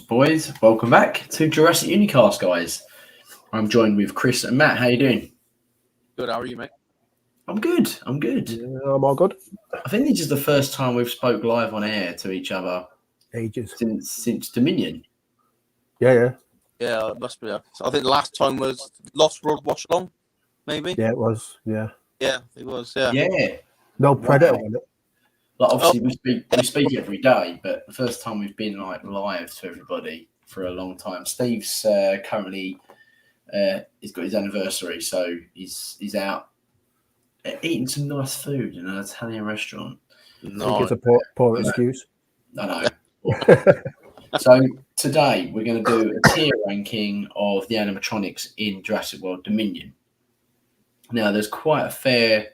Boys, welcome back to Jurassic Unicast, guys. I'm joined with Chris and Matt. How you doing? Good, how are you, mate? I'm good. Yeah, I'm all good. I think this is the first time we've spoke live on air to each other ages since Dominion. Yeah, it must be. I think the last time was Lost World Watch Along, maybe. Yeah, it was. Yeah, it was. Yeah. No Predator on it. Like obviously we speak every day, but the first time we've been like live to everybody for a long time. Steve's currently he's got his anniversary, so he's out eating some nice food in an Italian restaurant. I think it's a poor excuse. I know. So today we're going to do a tier ranking of the animatronics in Jurassic World Dominion. Now there's quite a fair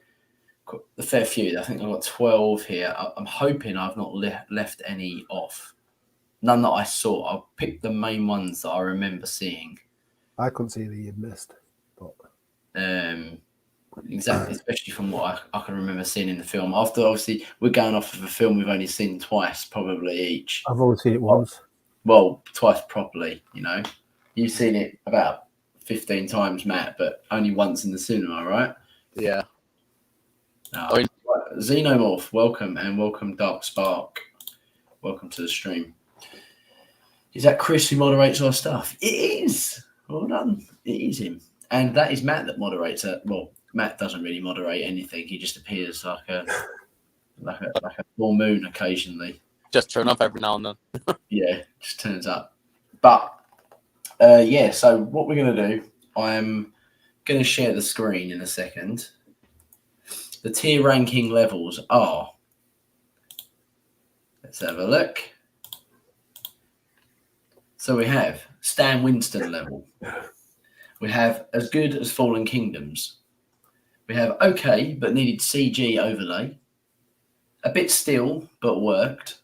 few. I think I've got 12 here. I'm hoping I've not left any off. None that I saw. I'll pick the main ones that I remember seeing. I couldn't see that you'd missed. But... Exactly, especially from what I can remember seeing in the film. After, obviously, we're going off of a film we've only seen twice, probably each. I've only seen it once. Well, twice properly, you know. You've seen it about 15 times, Matt, but only once in the cinema, right? Yeah. Xenomorph, welcome, and welcome Dark Spark. Welcome to the stream. Is that Chris who moderates our stuff? It is. Well done. It is him. And that is Matt that moderates it. Well, Matt doesn't really moderate anything. He just appears like a full moon occasionally. Just turn up every now and then. Yeah, just turns up. But so what we're going to do, I'm going to share the screen in a second. The tier ranking levels are, let's have a look. So we have Stan Winston level. We have as good as Fallen Kingdoms. We have okay, but needed CG overlay. A bit still, but worked.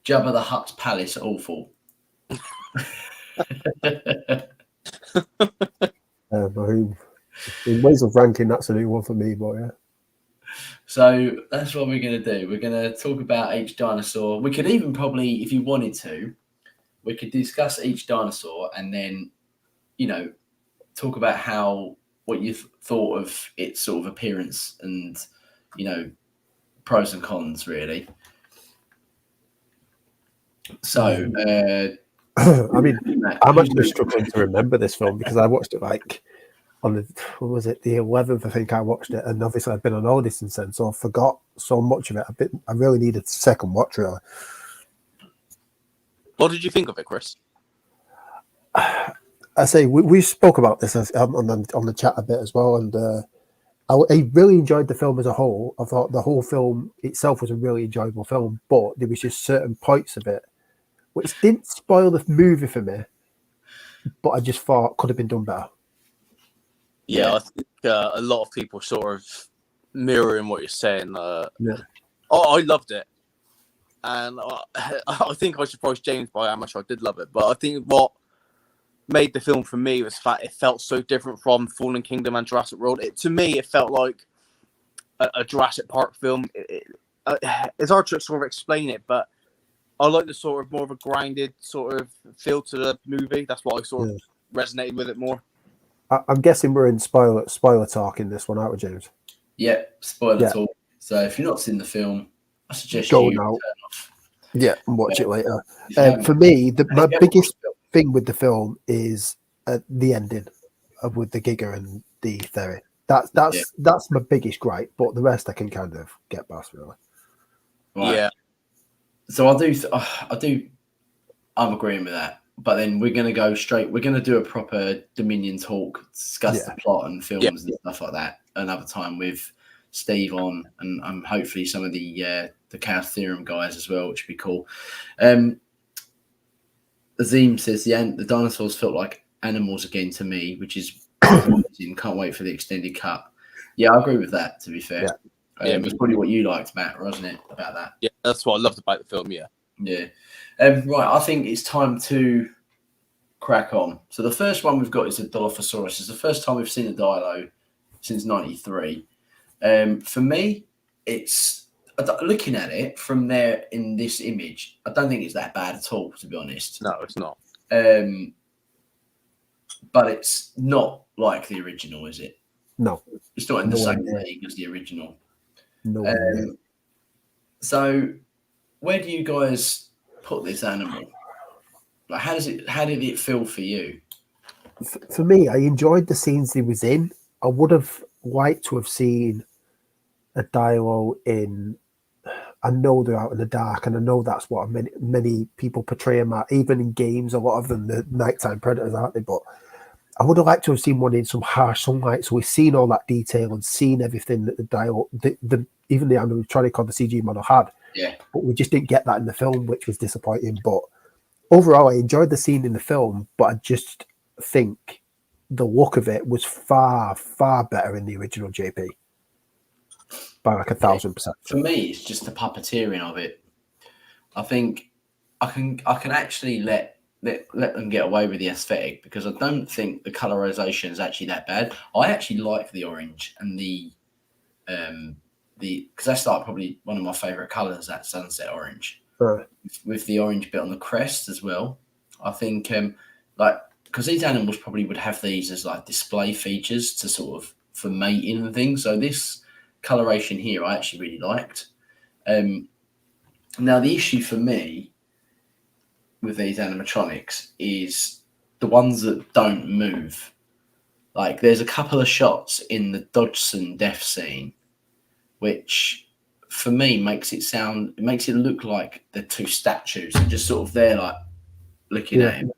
Jabba the Hutt's palace, awful. In ways of ranking, that's a new one for me, but yeah. So that's what we're going to do. We're going to talk about each dinosaur. We could even probably, if you wanted to, we could discuss each dinosaur and then, you know, talk about what you thought of its sort of appearance and, you know, pros and cons, really. So, I mean, I'm actually struggling to remember this film because I watched it like on the 11th, I think I watched it, and obviously I've been on holiday since then, so I forgot so much of it. I really needed a second watch, really. What did you think of it, Chris? I say we spoke about this on the chat a bit as well, and I really enjoyed the film as a whole. I thought the whole film itself was a really enjoyable film, but there was just certain points of it which didn't spoil the movie for me, but I just thought could have been done better. Yeah, I think a lot of people sort of mirroring what you're saying. I loved it. And I think I surprised James by how much I did love it. But I think what made the film for me was the fact it felt so different from Fallen Kingdom and Jurassic World. To me, it felt like a Jurassic Park film. It's hard to sort of explain it, but I like the sort of more of a grounded sort of feel to the movie. That's what I sort of resonated with it more. I'm guessing we're in spoiler talk in this one, aren't we, James? Yeah, spoiler talk. So if you've not seen the film, I suggest go you now. turn off. Yeah, and watch it later. For me, my biggest thing with the film is the ending with the GiGA and the Theory. That's my biggest gripe, but the rest I can kind of get past, really. Right. Yeah. So I'm agreeing with that. But then we're going to go straight. We're going to do a proper Dominion talk, discuss the plot and films and stuff like that another time with Steve on, and hopefully some of the Chaos Theorem guys as well, which would be cool. The Azim says the dinosaurs felt like animals again to me, which is amazing. Can't wait for the extended cut. Yeah, I agree with that. To be fair, it was probably what you liked, Matt, wasn't it? About that. Yeah, that's what I loved about the film. Yeah. Yeah. Right. I think it's time to crack on. So the first one we've got is the Dilophosaurus. It's the first time we've seen a dilo since '93. For me, it's looking at it from there in this image. I don't think it's that bad at all, to be honest. No, it's not. But it's not like the original, is it? No, it's not in the same league as the original. No. So, where do you guys put this animal? Like, how did it feel for you? For me, I enjoyed the scenes he was in. I would have liked to have seen a dilo in. I know they're out in the dark, and I know that's what many people portray them at. Even in games, a lot of them, the nighttime predators, aren't they? But I would have liked to have seen one in some harsh sunlight, so we've seen all that detail and seen everything that the dilo, even the animatronic or the CG model had. Yeah. But we just didn't get that in the film, which was disappointing. But overall, I enjoyed the scene in the film, but I just think the look of it was far, far better in the original JP. By like 1,000%. For me, it's just the puppeteering of it. I think I can actually let them get away with the aesthetic, because I don't think the colorization is actually that bad. I actually like the orange and the because that's like probably one of my favorite colors, that sunset orange. With the orange bit on the crest as well. I think because these animals probably would have these as like display features to sort of for mating and things. So this coloration here I actually really liked. Now the issue for me with these animatronics is the ones that don't move. Like, there's a couple of shots in the Dodgson death scene which for me makes it look like they're two statues. They're just sort of there, like looking at him.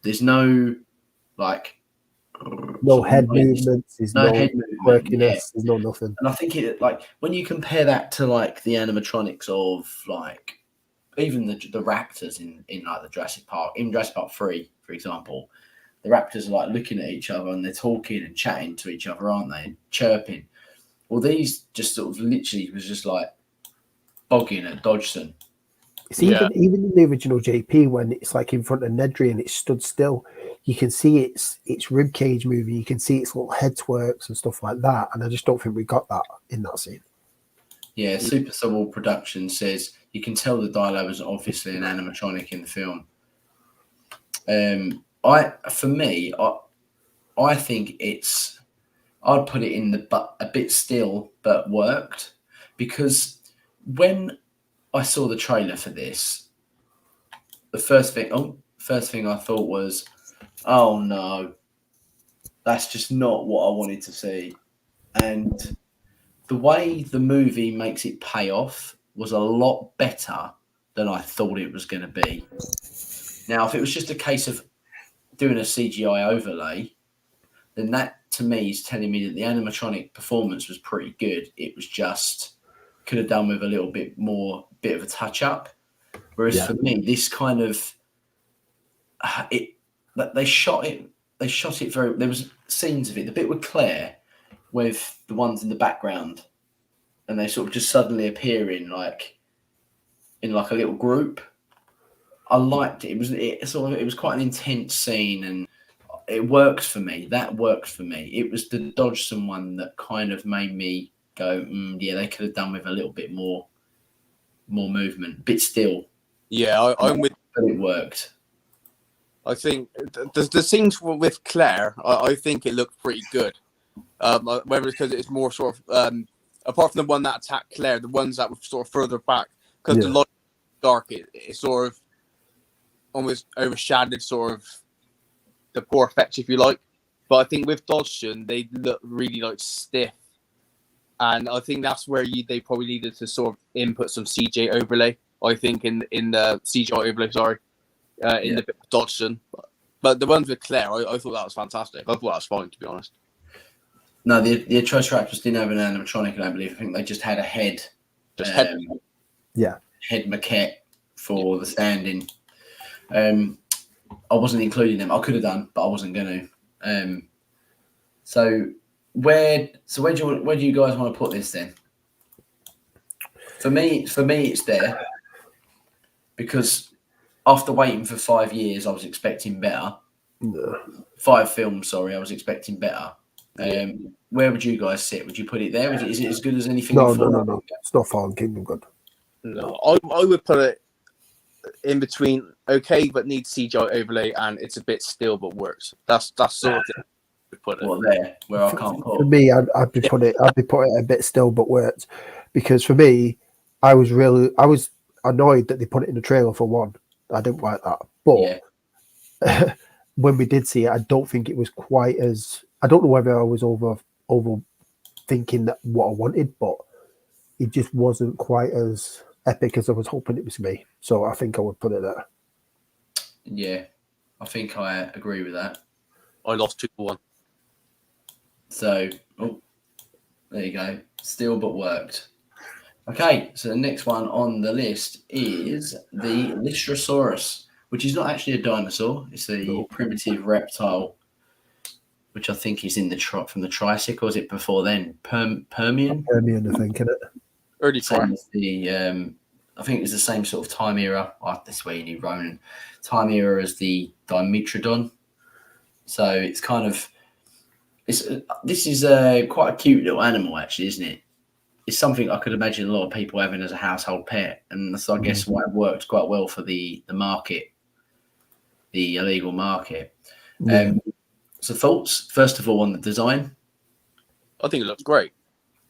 There's no like head movements. There's no head quirkiness. There's no nothing. And I think it, like, when you compare that to like the animatronics of like even the raptors in like the Jurassic Park, in Jurassic Park 3, for example, the raptors are like looking at each other and they're talking and chatting to each other, aren't they? And chirping. Well, these just sort of literally was just like bogging at Dodgson. It's even in the original JP, when it's like in front of Nedry and it stood still, you can see its rib cage moving, you can see its little head twerks and stuff like that. And I just don't think we got that in that scene. Yeah, Super Soul Production says you can tell the Dilo was obviously an animatronic in the film. I think I'd put it in a bit still, but worked, because when I saw the trailer for this, the first thing I thought was, oh no, that's just not what I wanted to see. And the way the movie makes it pay off was a lot better than I thought it was going to be. Now, if it was just a case of doing a CGI overlay, then that to me is telling me that the animatronic performance was pretty good. It was just could have done with a little bit of a touch up. Whereas for me, this kind of they shot it very. There was scenes of it. The bit with Claire, with the ones in the background, and they sort of just suddenly appear in like a little group. I liked it. It was quite an intense scene, and it works for me. That worked for me. It was the Dodgson one that kind of made me go, yeah, they could have done with a little bit more movement, bit still. Yeah, I'm with. But it worked. I think the scenes with Claire, I think it looked pretty good. Whether it's because it's more sort of, apart from the one that attacked Claire, the ones that were sort of further back, because the light dark, it sort of almost overshadowed sort of the poor effects, if you like. But I think with Dodgson, they look really like stiff. And I think that's where they probably needed to sort of input some CJ overlay. I think in the CGI overlay, in the Dodgson. But the ones with Claire, I thought that was fantastic. I thought that was fine, to be honest. No, the Triceratops didn't have an animatronic, I don't believe. I think they just had a head. Head maquette for the standing. I wasn't including them. I could have done, but I wasn't going to. So where do you guys want to put this then? For me, it's there because after waiting for 5 years, I was expecting better. No. 5 films, sorry, I was expecting better. Where would you guys sit? Would you put it there? Is it as good as anything? No. It's not Fallen Kingdom good. No, I would put it in between okay, but needs CGI overlay, and it's a bit still but works. That's sort of it. Put it. What there? Where I can't put. For me, I'd be putting it a bit still but works, because for me, I was annoyed that they put it in the trailer for one. I didn't like that, but when we did see it, I don't think it was quite as. I don't know whether I was over thinking that what I wanted, but it just wasn't quite as epic as I was hoping it was to be. So I think I would put it there. Yeah, I think I agree with that. I lost 2-1. So, there you go. Still but worked. Okay, so the next one on the list is the Lystrosaurus, which is not actually a dinosaur. It's a primitive reptile, which I think is in from the Triassic, or was it before then? Permian? Permian, I think, isn't it? Early Same as I think it's the same sort of time era. That's where you need Roman. Time era as the Dimetrodon. So it's kind of this is quite a cute little animal, actually, isn't it? It's something I could imagine a lot of people having as a household pet, and that's, I guess, why it worked quite well for the market, the illegal market. So thoughts, first of all, on the design? I think it looks great.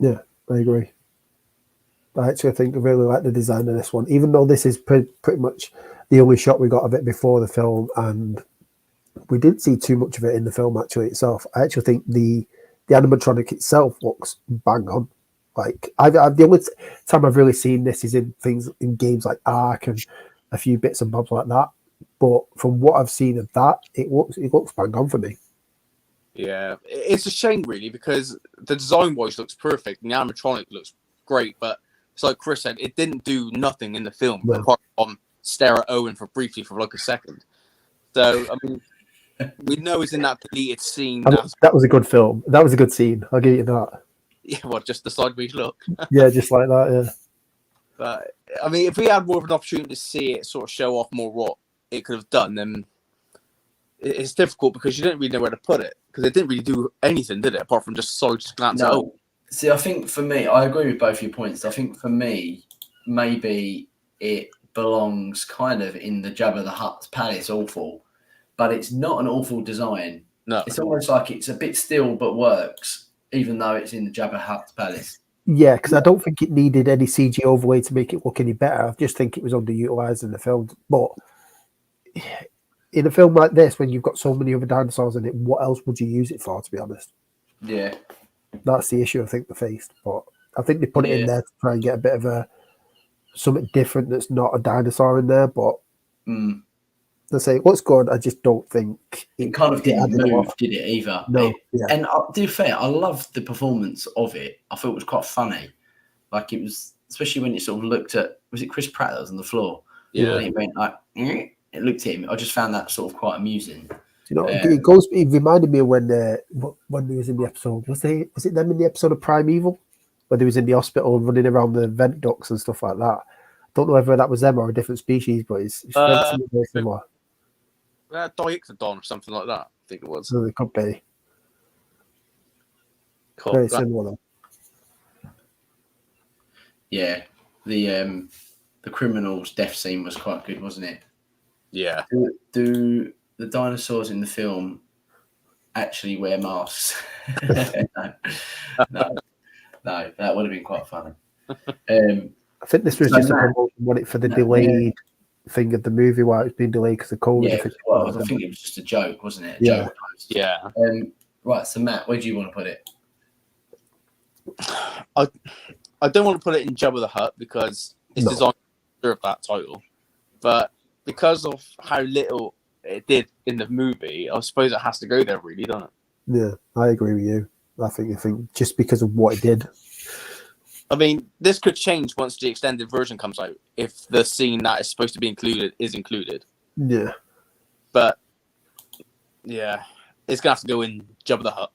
Yeah, I agree. I actually think I really like the design of this one, even though this is pretty much the only shot we got of it before the film, and we didn't see too much of it in the film actually itself. I actually think the animatronic itself looks bang on. Like the only time I've really seen this is in things in games like Ark and a few bits and bobs like that. But from what I've seen of that, it looks bang on for me. Yeah, it's a shame really, because the design wise looks perfect and the animatronic looks great, but it's like Chris said, it didn't do nothing in the film apart from stare at Owen briefly for like a second. So I mean, we know it's in that deleted scene. That was a good film. That was a good scene. I'll give you that. Yeah, just the sideways look. Yeah, just like that. Yeah. But I mean, if we had more of an opportunity to see it sort of show off more what it could have done, then it's difficult because you don't really know where to put it, because it didn't really do anything, did it? Apart from just side glance at Owen. See, I think for me, I agree with both your points. I think for me, maybe it belongs kind of in the Jabba the Hutt's palace awful, but it's not an awful design. No. It's almost like it's a bit still but works, even though it's in the Jabba the Hutt's palace. Yeah, because I don't think it needed any CG overlay to make it look any better. I just think it was underutilized in the film. But in a film like this, when you've got so many other dinosaurs in it, what else would you use it for, to be honest? Yeah. That's the issue I think they faced. But I think they put it in there to try and get a bit of something different that's not a dinosaur in there. But they say it looks good. I just don't think it kind of didn't move, did it either? No. And to be fair, I loved the performance of it. I thought it was quite funny. Like it was, especially when you sort of looked at, was it Chris Pratt that was on the floor? Yeah. And it went like, it looked at him. I just found that sort of quite amusing. You know, it reminded me of when he was in the episode. Was it them in the episode of Primeval, where they was in the hospital and running around the vent ducts and stuff like that? Don't know whether that was them or a different species, but it's very similar. Dimetrodon or something like that, I think it was. So it could be. Cool. Very similar though. Yeah, the criminal's death scene was quite good, wasn't it? Yeah. Do the dinosaurs in the film actually wear masks? No, that would have been quite funny. I think this was just a promotion for the delayed thing of the movie, why it was being delayed because of COVID. Yeah, I think it was just a joke, wasn't it? Joke post. Yeah. Right, so Matt, where do you want to put it? I don't want to put it in Jabba the Hutt because it's designed to serve that title, but because of how little it did in the movie, I suppose it has to go there, really, doesn't it? Yeah, I agree with you. I think just because of what it did. I mean, this could change once the extended version comes out, if the scene that is supposed to be included is included. Yeah. But yeah, it's gonna have to go in Jabba the Hutt.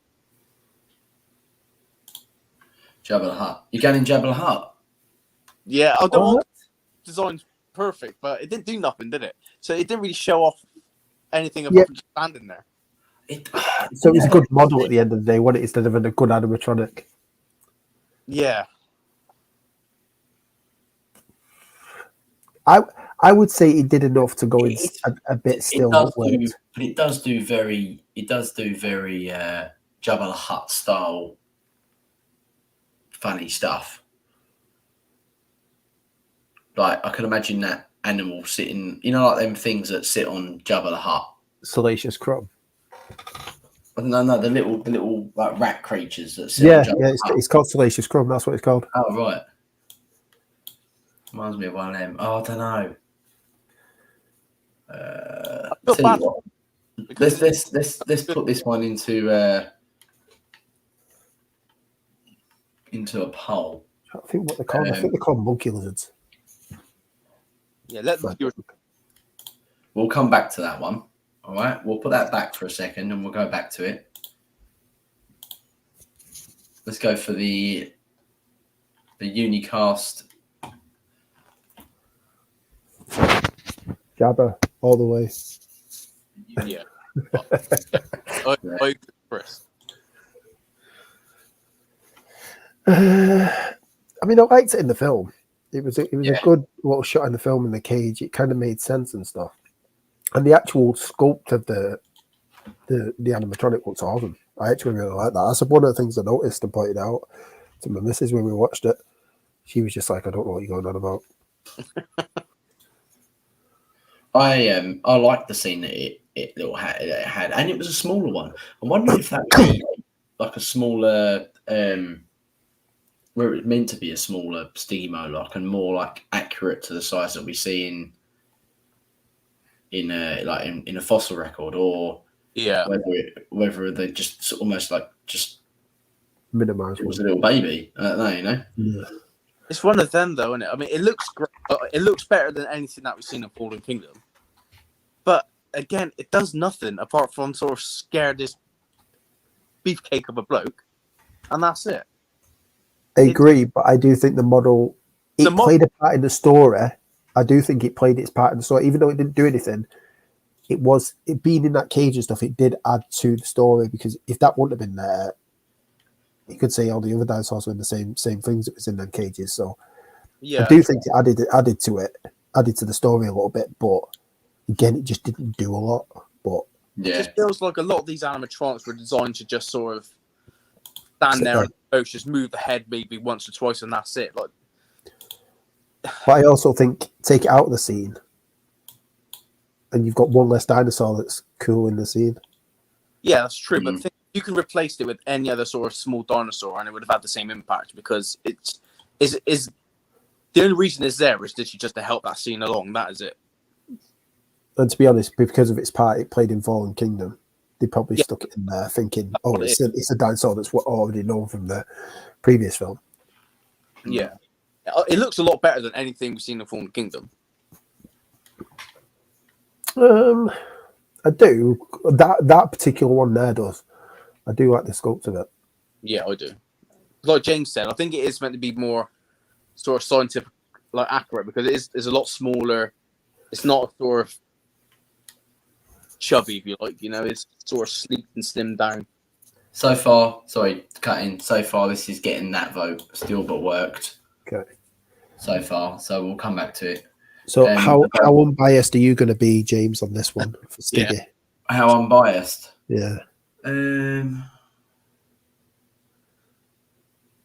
Jabba the Hutt. You're going in Jabba the Hutt? Yeah, I don't want design's perfect, but it didn't do nothing, did it? So it didn't really show off anything apart from just standing there. So it was a good model at the end of the day, wasn't it? Instead of a good animatronic. Yeah. I would say it did enough to go in a bit still. It does do very Jabba the Hutt style funny stuff. Like I can imagine that animal sitting, like them things that sit on Jabba the Hutt. Salacious crumb. No, the little like rat creatures that sit on Jabba the Hutt. It's called Salacious crumb. That's what it's called. Oh right. Reminds me of one of them. Oh, I don't know. Let's put this one into a poll. I think what they're called. I think they're called monkey lizards. Yeah, we'll come back to that one. All right, we'll put that back for a second, and we'll go back to it. Let's go for the unicast. Jabba all the way. Yeah. I Chris. I mean, I liked it in the film. It was a good little shot in the film in the cage. It kind of made sense and stuff. And the actual sculpt of the animatronic looks awesome. I actually really like that. That's one of the things I noticed and pointed out to my missus when we watched it. She was just like, I don't know what you're going on about. I liked the scene that it had, and it was a smaller one. I wonder if that would be like a smaller, where it was meant to be a smaller Stigymoloch and more like accurate to the size that we see in a fossil record, or whether they just almost like just minimized. It was a little baby. I don't know, Yeah. It's one of them, though, isn't it? I mean, it looks great. It looks better than anything that we've seen in Fallen Kingdom. But again, it does nothing apart from sort of scare this beefcake of a bloke, and that's it. I agree, but I do think the model played a part in the story. I do think it played its part in the story, even though it didn't do anything. It being in that cage and stuff. It did add to the story, because if that wouldn't have been there, you could say all the other dinosaurs were in the same things that was in them cages. So yeah, I do think it added to the story a little bit, but again, it just didn't do a lot. But it just feels like a lot of these animatronics were designed to just sort of stand there and just move the head maybe once or twice, and that's it. Like, but I also think take it out of the scene, and you've got one less dinosaur that's cool in the scene. Yeah, that's true. But you can replace it with any other sort of small dinosaur, and it would have had the same impact, because it's the only reason it's there is literally just to help that scene along. That is it. And to be honest, because of its part, it played in Fallen Kingdom. They probably stuck it in there, thinking, "Oh, it's a dinosaur that's already known from the previous film." Yeah, it looks a lot better than anything we've seen in Fallen Kingdom. I do. That particular one there does. I do like the sculpt of it. Yeah, I do. Like James said, I think it is meant to be more sort of scientific, like accurate, because it's a lot smaller. It's not sort of chubby, if you like. It's sort of sleek and slimmed down. So far, sorry, cutting. So far, this is getting that vote still, but worked. Okay. So far, so we'll come back to it. So how unbiased are you going to be, James, on this one for Stiggy? Yeah. How unbiased? Yeah.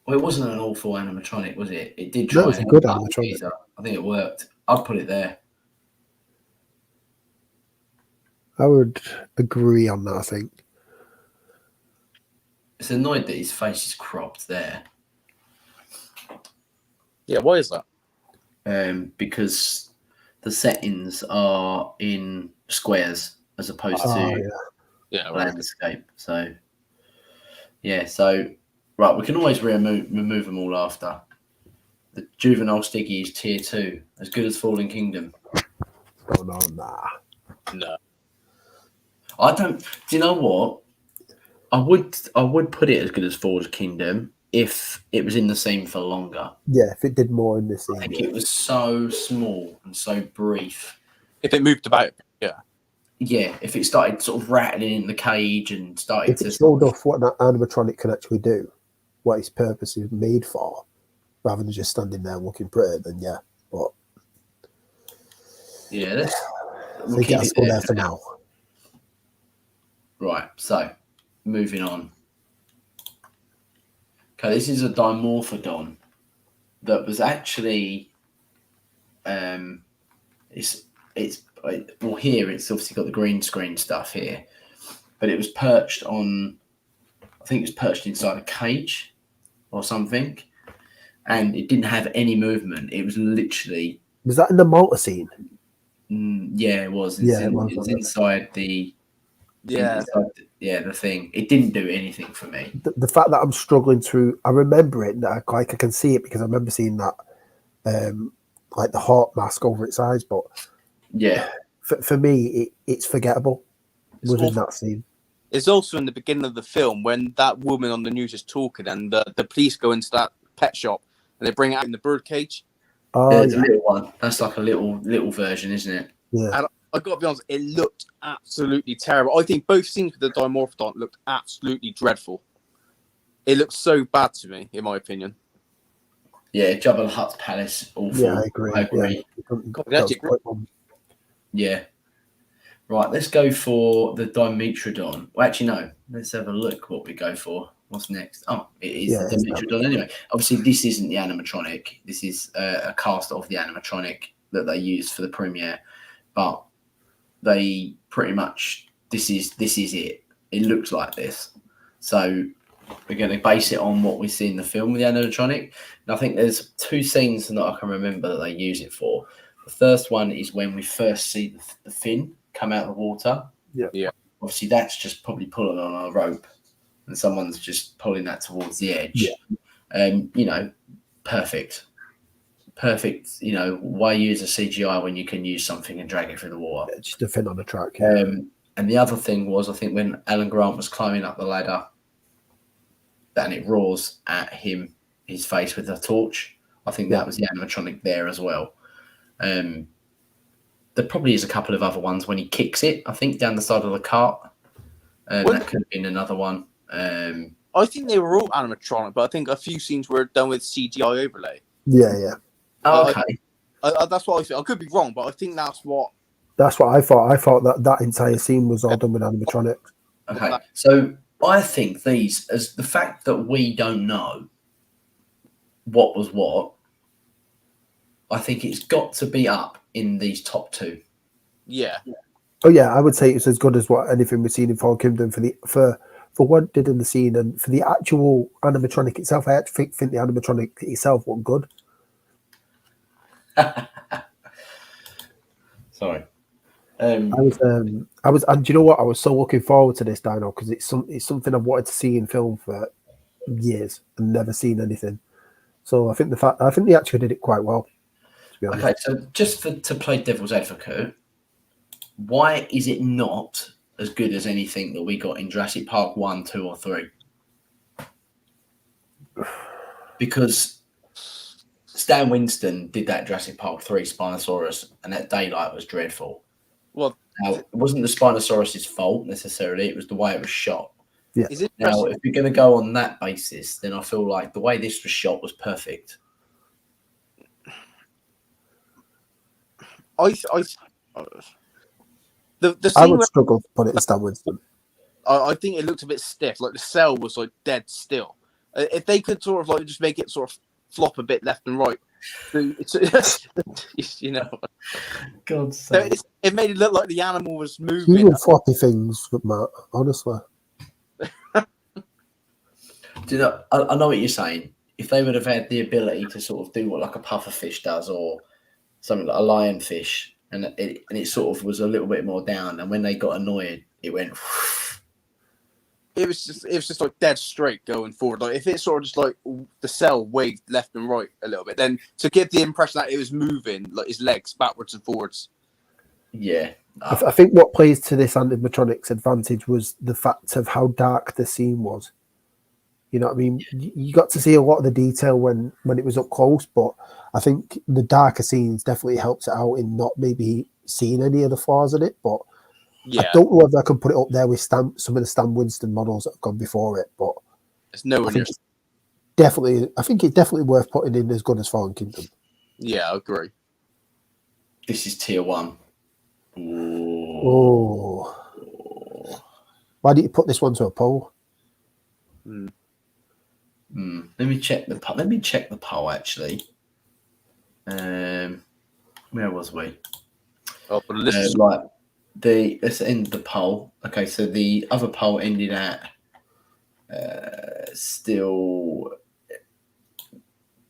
Well, it wasn't an awful animatronic, was it? It did try. No, it was a good animatronic. I think it worked. I'd put it there. I would agree on that, I think. It's annoyed that his face is cropped there. Yeah, why is that? Because the settings are in squares as opposed to landscape. So, right, we can always remove them all after. The juvenile Stiggy is tier 2, as good as Fallen Kingdom. Oh, no, nah. No. I don't. Do you know what? I would put it as good as Fallen Kingdom if it was in the scene for longer. Yeah, if it did more in this scene. I think it was so small and so brief. If it moved about, yeah. Yeah, if it started sort of rattling in the cage and started If it showed off what an animatronic can actually do, what its purpose is made for, rather than just standing there looking pretty, then yeah. But yeah, we'll keep it there for now. Right, so moving on. Okay, this is a Dimorphodon that was actually well, here it's obviously got the green screen stuff here, but it was perched on, I think it was perched inside a cage or something, and it didn't have any movement. It was literally. Was that in the Malta scene? Yeah, it was. It's inside the. Yeah. The thing. It didn't do anything for me. The fact that I'm struggling through, I remember it, like I can see it because I remember seeing that, like the heart mask over its eyes. But yeah, for me, it's forgettable within that scene. It's also in the beginning of the film when that woman on the news is talking, and the police go into that pet shop and they bring it out in the bird cage. Oh, there's a little one. That's like a little version, isn't it? Yeah. And I got to be honest, it looked absolutely terrible. I think both scenes with the Dimorphodon looked absolutely dreadful. It looked so bad to me, in my opinion. Yeah, Jabba the Hutt's palace, awful. Yeah, I agree. Yeah. Right, let's go for the Dimetrodon. Well, actually, no. Let's have a look what we go for. What's next? Oh, it is the Dimetrodon anyway. Obviously, this isn't the animatronic. This is a cast of the animatronic that they used for the premiere. But they pretty much, this is it. It looks like this. So we're going to base it on what we see in the film with the animatronic. And I think there's two scenes that I can remember that they use it for. The first one is when we first see the fin come out of the water. Yeah. Obviously, that's just probably pulling on a rope, and someone's just pulling that towards the edge. Yeah. Perfect. Why use a CGI when you can use something and drag it through the water? Yeah, just a fin on a track. Yeah. And the other thing was, I think when Alan Grant was climbing up the ladder, and it roars at his face with a torch. I think that was the animatronic there as well. There probably is a couple of other ones when he kicks it, I think, down the side of the cart. That could have been another one. I think they were all animatronic, but I think a few scenes were done with CGI overlay. Yeah. Oh, okay. That's what I think. I could be wrong, but I think that's what I thought. I thought that entire scene was all done with animatronics. Okay, so I think these, as the fact that we don't know what was what, I think it's got to be up in these top two. Yeah. Oh yeah, I would say it's as good as what anything we've seen in Fallen Kingdom for what did in the scene, and for the actual animatronic itself. I actually think the animatronic itself looked good. Sorry. I was, and do you know what? I was so looking forward to this dino because it's something I've wanted to see in film for years and never seen anything. So I think they actually did it quite well. To be honest. Okay, so just to play devil's advocate, why is it not as good as anything that we got in Jurassic Park 1, 2, or 3? Because Stan Winston did that Jurassic Park 3 Spinosaurus, and that daylight was dreadful. Well, now, it wasn't the Spinosaurus's fault necessarily; it was the way it was shot. Yeah. Now, if you're going to go on that basis, then I feel like the way this was shot was perfect. I would struggle to put it in Stan Winston. I think it looked a bit stiff. Like the cell was like dead still. If they could sort of like just make it sort of flop a bit left and right, you know. God's sake. It made it look like the animal was moving. You floppy things, Matt. Honestly. Do you know? I know what you're saying. If they would have had the ability to sort of do what like a pufferfish does, or something like a lionfish, and it sort of was a little bit more down, and when they got annoyed, it went. It was just like dead straight going forward. Like if it sort of just like the cell waved left and right a little bit, then to give the impression that it was moving, like his legs backwards and forwards. Yeah, I think what plays to this animatronics advantage was the fact of how dark the scene was. You know what I mean? You got to see a lot of the detail when it was up close, but I think the darker scenes definitely helps it out in not maybe seeing any of the flaws in it. But I don't know whether I can put it up there with some of the Stan Winston models that have gone before it. But it's nowhere near. I think it's definitely worth putting in as good as Fallen Kingdom. Yeah, I agree. This is tier 1. Oh. Why didn't you put this one to a poll? Let me check the poll. Let me check the poll actually. Where was we? Oh, but let's end the poll. Okay, so the other poll ended at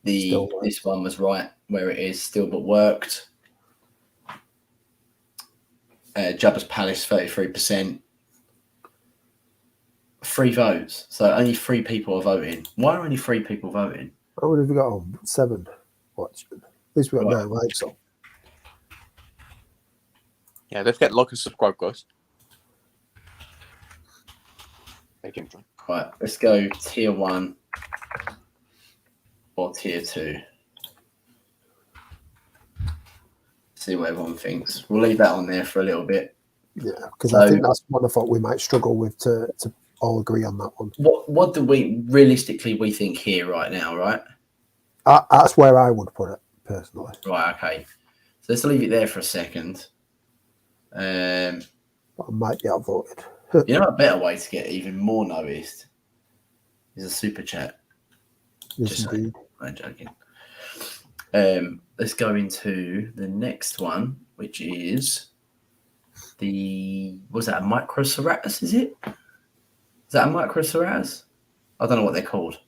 this one was right where it is still, but worked. Jabba's Palace 33%. 3 votes, so only 3 people are voting. Why are only 3 people voting? How many have we got on? 7 watching. At least we got 9 likes on. Yeah, don't forget to like and subscribe, guys. Right, let's go tier 1 or tier 2. See what everyone thinks. We'll leave that on there for a little bit. Yeah, because I think that's one I thought we might struggle with to all agree on that one. What do we realistically think here right now, right? That's where I would put it personally. Right, okay. So let's leave it there for a second. But I might get outvoted. You know, a better way to get even more noticed is a super chat. Yes, indeed. I'm joking. Let's go into the next one, which is was that a microceratus? Is it? Is that a microceratus? I don't know what they're called.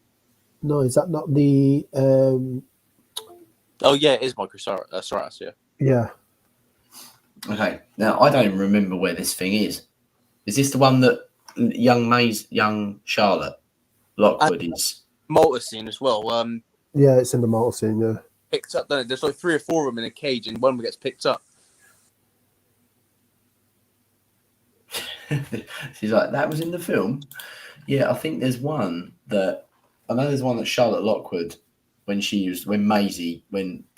No, is that not the? Oh yeah, it is microceratus. Yeah. Yeah. Okay. Now I don't even remember where this thing is. Is this the one that young Charlotte Lockwood is? Multiscene as well. Yeah, it's in the multiscene. Yeah. Picked up. There's like 3 or 4 of them in a cage, and one gets picked up. She's like, that was in the film. Yeah, I think there's one that Charlotte Lockwood when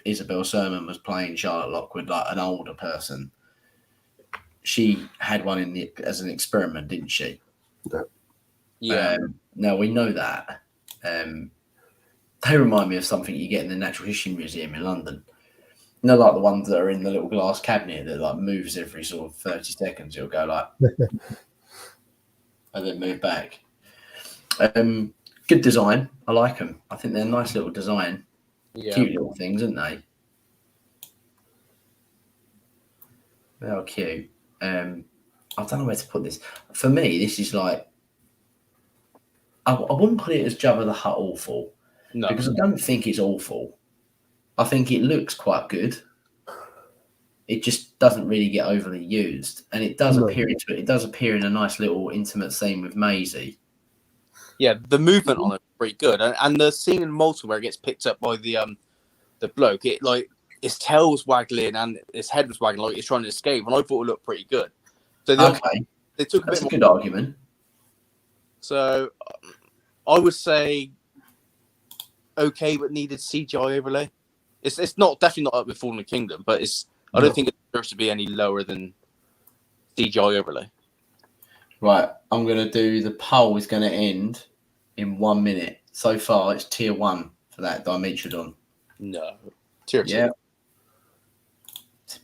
Isabel Sermon was playing Charlotte Lockwood, like an older person. She had one as an experiment, didn't she? Yeah. Now we know that. They remind me of something you get in the Natural History Museum in London. You know, like the ones that are in the little glass cabinet that like moves every sort of 30 seconds. It'll go like, and then move back. Good design. I like them. I think they're a nice little design. Yeah. Cute little things, aren't they? They are cute. I don't know where to put this. For me, this is like, I wouldn't put it as Jabba the Hutt awful. No. Because I don't think it's awful. I think it looks quite good. It just doesn't really get overly used, and it does appear in a nice little intimate scene with Maisie. Yeah, the movement on it is pretty good, and the scene in Malta where it gets picked up by the bloke, it like his tail was waggling and his head was waggling like he's trying to escape, and I thought it looked pretty good. So they took That's a good argument. So I would say okay, but needed CGI overlay. It's definitely not up with Fallen Kingdom, but I don't think it deserves to be any lower than CGI overlay. Right, I'm going to do the poll is going to end in 1 minute. So far, it's tier 1 for that Dimetrodon. No, tier 2. Yeah.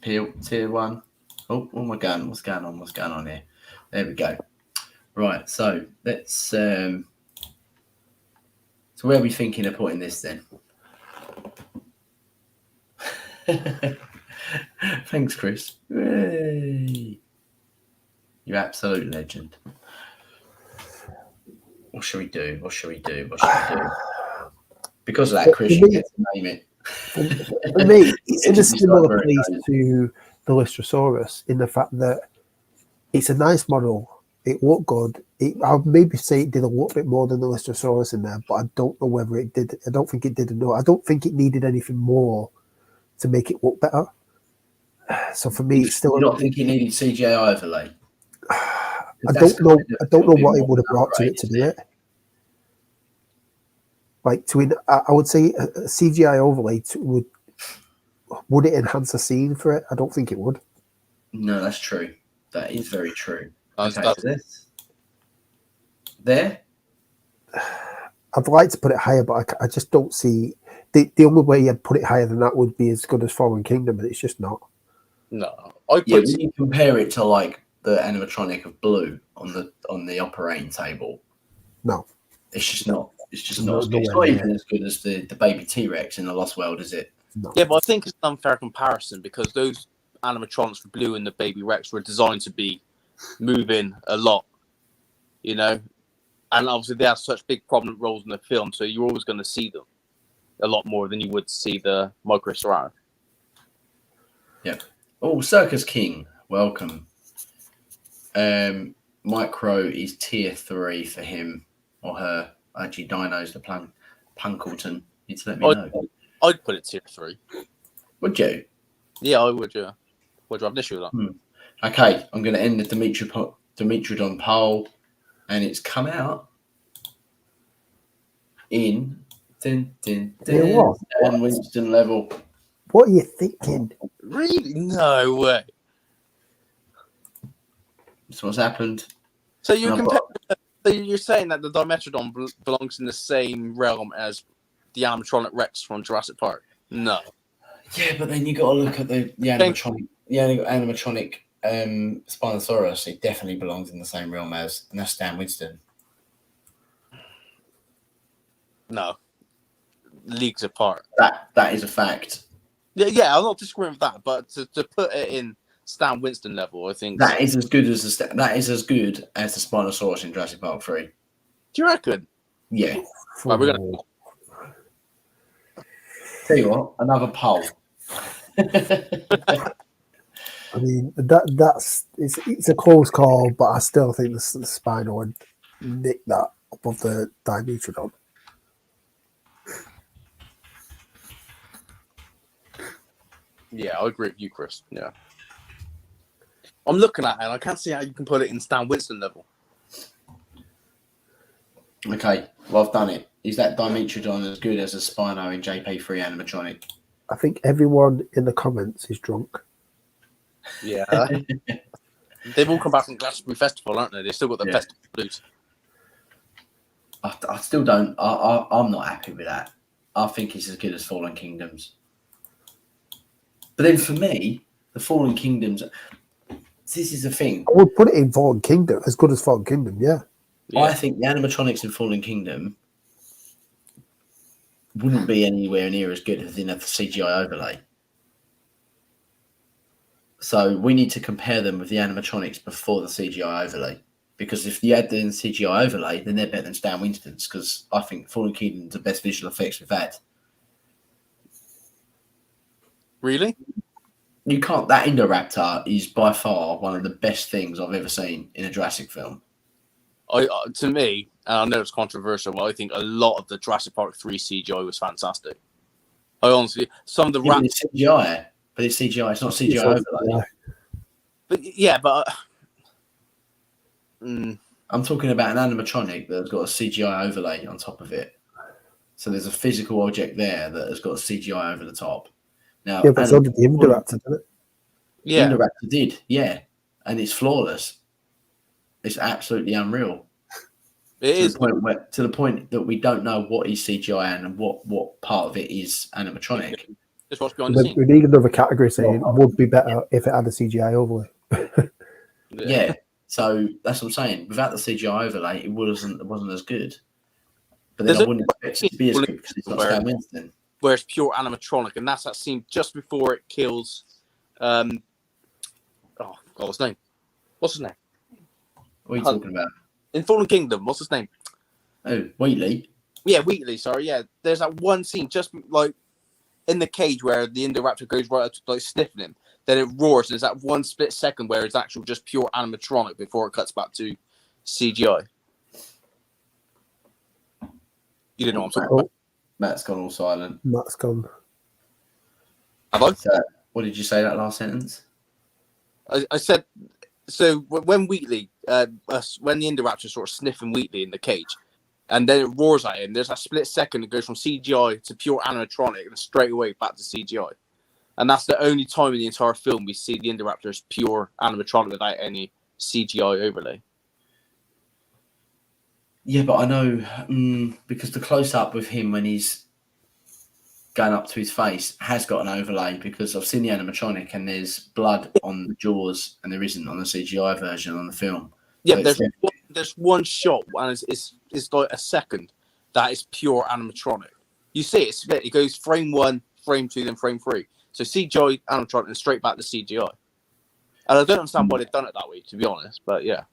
Tier 1. Oh my God, what's going on here? There we go. Right, so let's. So where are we thinking of putting this then? Thanks, Chris. Yay. You absolute legend. What should we do? Because of that, Chris, you get to name it. For me, it's in a similar place to the Lystrosaurus in the fact that it's a nice model. It looked good. I would maybe say it did a little bit more than the Lystrosaurus in there, but I don't know whether it did. I don't think it did enough. I don't think it needed anything more to make it look better. So for me, it's still. You don't think it needed CGI overlay? I don't know. I don't know what it would have brought to it to do it. Like I would say a CGI overlay would it enhance a scene for it? I don't think it would. No, that's true. That is very true. Okay, That's this there. I'd like to put it higher, but I just don't see the only way I'd put it higher than that would be as good as Fallen Kingdom, and it's just not. No, When you compare it to like the animatronic of Blue on the operating table, no, it's just not. It's just not as good. It's not even as good as the baby T-Rex in the Lost World, is it? No. Yeah, but I think it's an unfair comparison because those animatronics for Blue and the baby Rex were designed to be moving a lot, and obviously they have such big prominent roles in the film, so you're always going to see them a lot more than you would see the microceratus. Yeah. Oh, Circus King, welcome. Micro is tier 3 for him or her. Actually, Dino's the Punkleton. Need to let me know. I'd put it tier 3. Would you? Yeah, I would. Yeah. Would you have an issue with that? Okay, I'm going to end the Dimetrodon poll, and it's come out in and Winston level. What are you thinking? Really? No way. That's what's happened. So you're saying that the Dimetrodon belongs in the same realm as the animatronic Rex from Jurassic Park? No. Yeah, but then you got to look at the animatronic. Animatronic Spinosaurus. It definitely belongs in the same realm as, and that's Stan Winston. No. Leagues apart. That is a fact. Yeah, I'm not disagreeing with that, but to put it in Stan Winston level, I think that is as good as the Spinosaurus in Jurassic Park 3. Do you reckon? Yeah. Right, we're gonna tell you what, another poll. I mean, it's a close call, but I still think the Spino would nick that above the Dimetrodon. Yeah, I agree with you, Chris. Yeah. I'm looking at it and I can't see how you can put it in Stan Winston level. Okay, well, I've done it. Is that Dimetrodon as good as a Spino in JP3 animatronic? I think everyone in the comments is drunk. Yeah. They've all come back from Glastonbury Festival, aren't they? They've still got the festival blues. I still don't. I'm not happy with that. I think it's as good as Fallen Kingdoms. But then for me, the Fallen Kingdoms, this is the thing. I would put it in Fallen Kingdom, as good as Fallen Kingdom, yeah. I think the animatronics in Fallen Kingdom wouldn't be anywhere near as good if they didn't have the CGI overlay. So we need to compare them with the animatronics before the CGI overlay. Because if you add the CGI overlay, then they're better than Stan Winston's, because I think Fallen Kingdom's the best visual effects we've had. Really? You can't. That Indoraptor is by far one of the best things I've ever seen in a Jurassic film. To me, and I know it's controversial, but I think a lot of the Jurassic Park 3 CGI was fantastic. I honestly, some of the it's CGI, but it's CGI. It's not CGI overlay. But I'm talking about an animatronic that's got a CGI overlay on top of it. So there's a physical object there that has got a CGI over the top. Now, yeah, but so did the Indoraptor, didn't it? Yeah, Indoraptor did. Yeah, and it's flawless. It's absolutely unreal. It is to the point that we don't know what is CGI and what part of it is animatronic. Just what's behind the scene. We need another category saying it would be better if it had a CGI overlay. Yeah. So that's what I'm saying. Without the CGI overlay, it wasn't as good. But then I wouldn't expect it to be as good because it's not Stan Winston. Where it's pure animatronic, and that's that scene just before it kills. What's his name? What's his name? What are you talking about? In Fallen Kingdom, what's his name? Oh, Wheatley. Yeah, Wheatley. Sorry, yeah. There's that one scene just like in the cage where the Indoraptor goes right up to like sniffing him. Then it roars. There's that one split second where it's actual just pure animatronic before it cuts back to CGI. You didn't know what I'm talking about. Matt's gone all silent. Matt's gone. Have I? What did you say that last sentence? I said, so when Wheatley, when the Indoraptor sort of sniffing Wheatley in the cage, and then it roars at him, there's a split second it goes from CGI to pure animatronic and straight away back to CGI. And that's the only time in the entire film we see the Indoraptor as pure animatronic without any CGI overlay. Yeah, but I know because the close-up with him when he's going up to his face has got an overlay, because I've seen the animatronic and there's blood on the jaws and there isn't on the CGI version on the film. Yeah, so there's one shot and it's like a second that is pure animatronic. You see it split. It goes frame 1, frame 2, then frame 3. So CGI animatronic and straight back to CGI. And I don't understand why they've done it that way, to be honest. But yeah.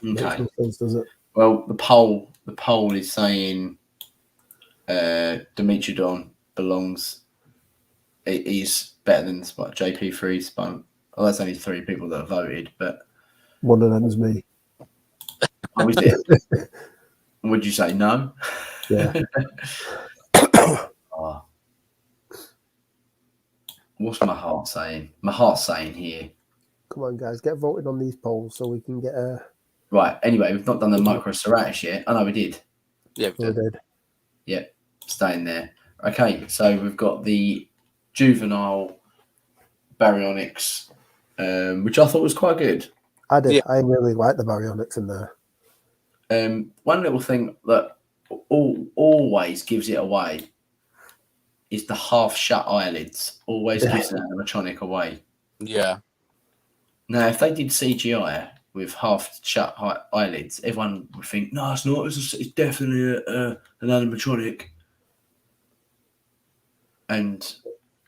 Okay. Makes no sense, does it? Well, the poll is saying Dimetrodon belongs. He's better than JP3's Spunk. Well, that's only 3 people that have voted, but one of them is me. Oh, is it? Would you say no? Yeah. Oh. What's my heart saying? My heart's saying here. Come on, guys, get voted on these polls so we can get a. Right. Anyway, we've not done the microceratus yet. Oh no, we did. Yeah, we did. Yeah, staying there. Okay, so we've got the juvenile Baryonyx, which I thought was quite good. I did. Yeah. I really like the Baryonyx in there. One little thing that always gives it away is the half-shut eyelids. Always gives an animatronic away. Yeah. Now, if they did CGI with half-shut eyelids, everyone would think, no, it's not. It's definitely an animatronic.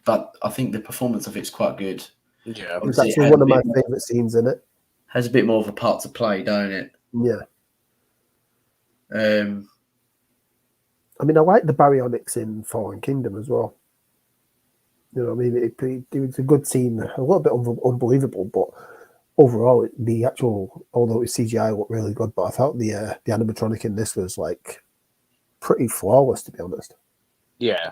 But I think the performance of it's quite good. Yeah. It's actually one of my favourite scenes in it. Has a bit more of a part to play, don't it? Yeah. I mean, I like the Baryonyx in Fallen Kingdom as well. You know, I mean, it was a good scene, a little bit unbelievable, but overall, the actual, although it was CGI, looked really good. But I felt the animatronic in this was like pretty flawless, to be honest. Yeah.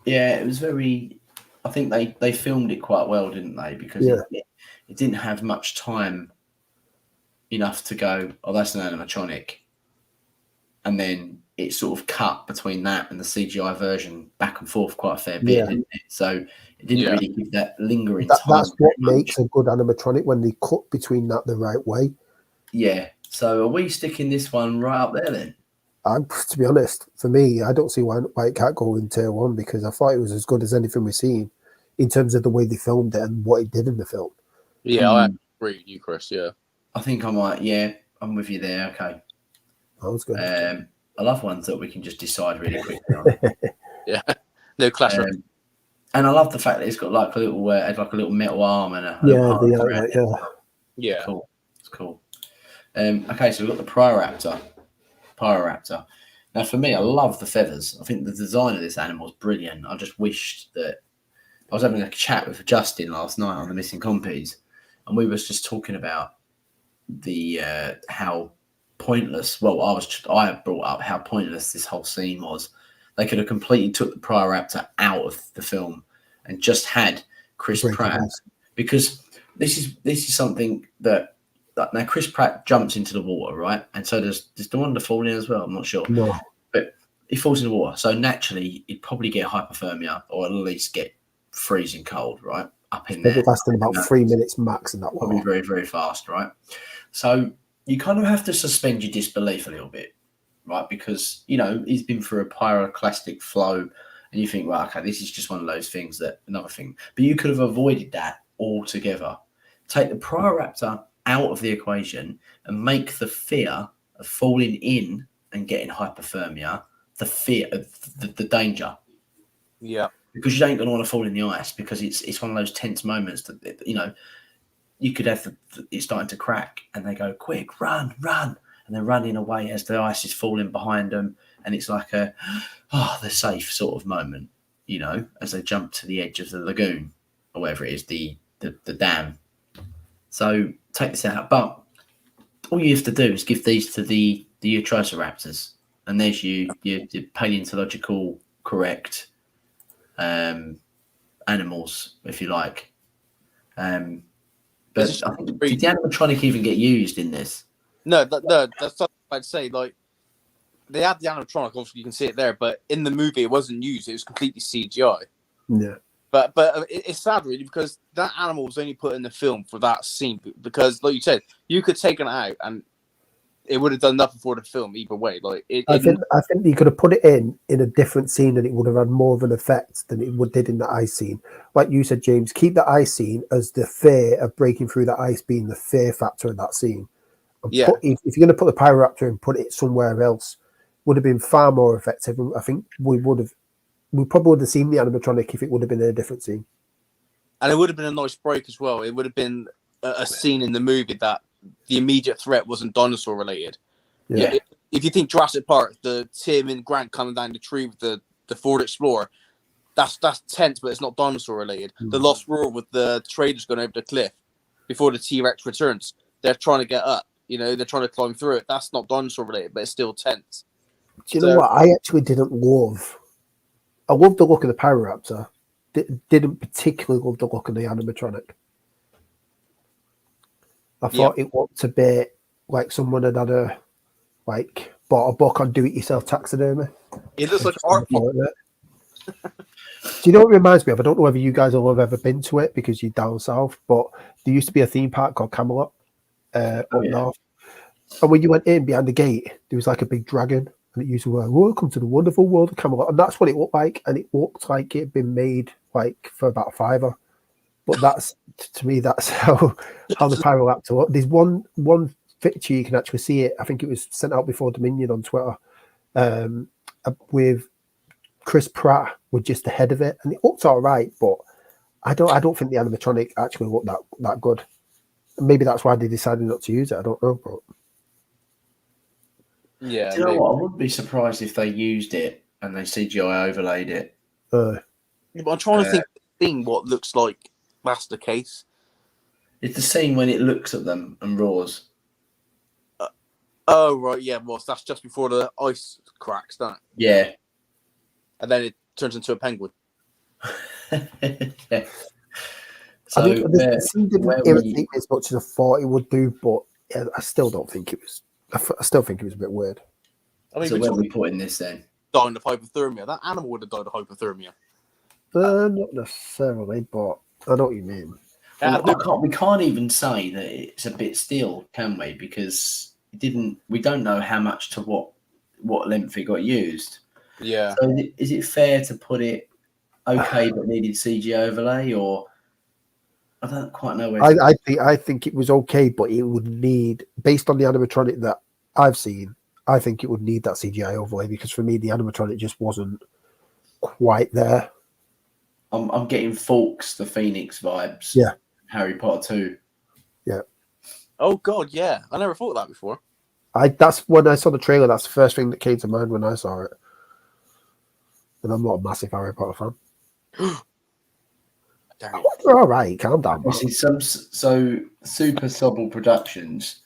Yeah, it was very. I think they filmed it quite well, didn't they? Because it didn't have much time enough to go, oh, that's an animatronic. And then it sort of cut between that and the CGI version back and forth quite a fair bit, didn't it? So it didn't really give that lingering time. That's what makes a good animatronic, when they cut between that the right way. Yeah. So are we sticking this one right up there then? To be honest, for me, I don't see why it can't go in tier 1, because I thought it was as good as anything we've seen in terms of the way they filmed it and what it did in the film. Yeah, I agree with you, Chris. Yeah. I think I might. Yeah, I'm with you there. Okay. That was good. I love ones that we can just decide really quickly on. Yeah. No clash. And I love the fact that it's got like a little metal arm and a yeah. Cool. It's cool. Okay, so we've got the Pyroraptor. Now, for me, I love the feathers. I think the design of this animal is brilliant. I just wished that I was having a chat with Justin last night on the Missing Compies, and we was just talking about the how pointless. Well, I brought up how pointless this whole scene was. They could have completely took the Pyroraptor out of the film and just had Chris Pratt, because this is something that. Now, Chris Pratt jumps into the water, right? And so does the one to fall in as well? I'm not sure. No. But he falls in the water. So naturally, he'd probably get hypothermia or at least get freezing cold, right? Up in there. It lasted about 3 minutes max in that water. Probably very, very fast, right? So you kind of have to suspend your disbelief a little bit, right? Because, you know, he's been through a pyroclastic flow and you think, well, okay, this is just one of those things that another thing. But you could have avoided that altogether. Take the Pyroraptor out of the equation and make the fear of falling in and getting hypothermia the fear of the danger. Yeah, because you ain't gonna want to fall in the ice, because it's one of those tense moments that, you know, you could have it's starting to crack and they go, quick, run, and they're running away as the ice is falling behind them, and it's like they're safe sort of moment, you know, as they jump to the edge of the lagoon or whatever it is, the dam. So take this out, but all you have to do is give these to the Lystrosaurus, and there's your paleontological correct animals, if you like. But I think, did the animatronic even get used in this? No, that's what I'd say. Like, they had the animatronic, obviously you can see it there, but in the movie it wasn't used. It was completely CGI. Yeah. But it's sad, really, because that animal was only put in the film for that scene. Because, like you said, you could take it out and it would have done nothing for the film either way. Like, I think you could have put it in a different scene and it would have had more of an effect than it did in the ice scene. Like you said, James, keep the ice scene as the fear of breaking through the ice being the fear factor in that scene. And yeah. If you're going to put the Pyroraptor and put it somewhere else, would have been far more effective. I think we probably would have seen the animatronic if it would have been in a different scene. And it would have been a nice break as well. It would have been a scene in the movie that the immediate threat wasn't dinosaur related. Yeah. If you think Jurassic Park, the Tim and Grant coming down the tree with the Ford Explorer, that's tense, but it's not dinosaur related. The Lost World with the traders going over the cliff before the T-Rex returns, they're trying to get up. They're trying to climb through it. That's not dinosaur related, but it's still tense. Do you know what? I actually didn't love. I loved the look of the Pyroraptor. Didn't particularly love the look of the animatronic. I thought it looked a bit like someone had bought a book on do-it-yourself taxidermy. It looks like art. Do you know what it reminds me of? I don't know whether you guys will have ever been to it because you're down south, but there used to be a theme park called Camelot up north. And when you went in behind the gate, there was like a big dragon, and it used to be like, "Welcome to the wonderful world of Camelot," and that's what it looked like. And it looked like it had been made for about $5. But that's, to me, that's how the Pyroraptor looked. There's one picture you can actually see it. I think it was sent out before Dominion on Twitter, with Chris Pratt with just the head of it, and it looked all right. But I don't think the animatronic actually looked that good. Maybe that's why they decided not to use it. I don't know. But yeah, do you know what? I wouldn't be surprised if they used it and they CGI overlaid it. I'm trying to think of the thing what looks like that's the case. It's the scene when it looks at them and roars. Oh, right, yeah, well, that's just before the ice cracks, don't it? Yeah. And then it turns into a penguin. Yeah. So the scene didn't irritate me as much as I thought it would do, but I still don't think it was. I still think it was a bit weird. I mean, so where are we putting this then? Dying of hypothermia. That animal would have died of hypothermia. Not necessarily, but I know what you mean. We can't even say that it's a bit still, can we? Because we don't know how much to what length it got used. Yeah. So is it fair to put it okay but needed CG overlay, or I don't quite know where. I think it was okay, but it would need, based on the animatronic that I've seen, I think it would need that CGI overlay, because for me the animatronic just wasn't quite there. I'm getting Fawkes the Phoenix vibes. Yeah. Harry Potter 2. Yeah. Oh God, yeah. I never thought of that before. That's when I saw the trailer. That's the first thing that came to mind when I saw it. And I'm not a massive Harry Potter fan. All right, calm down. So Super Sobble Productions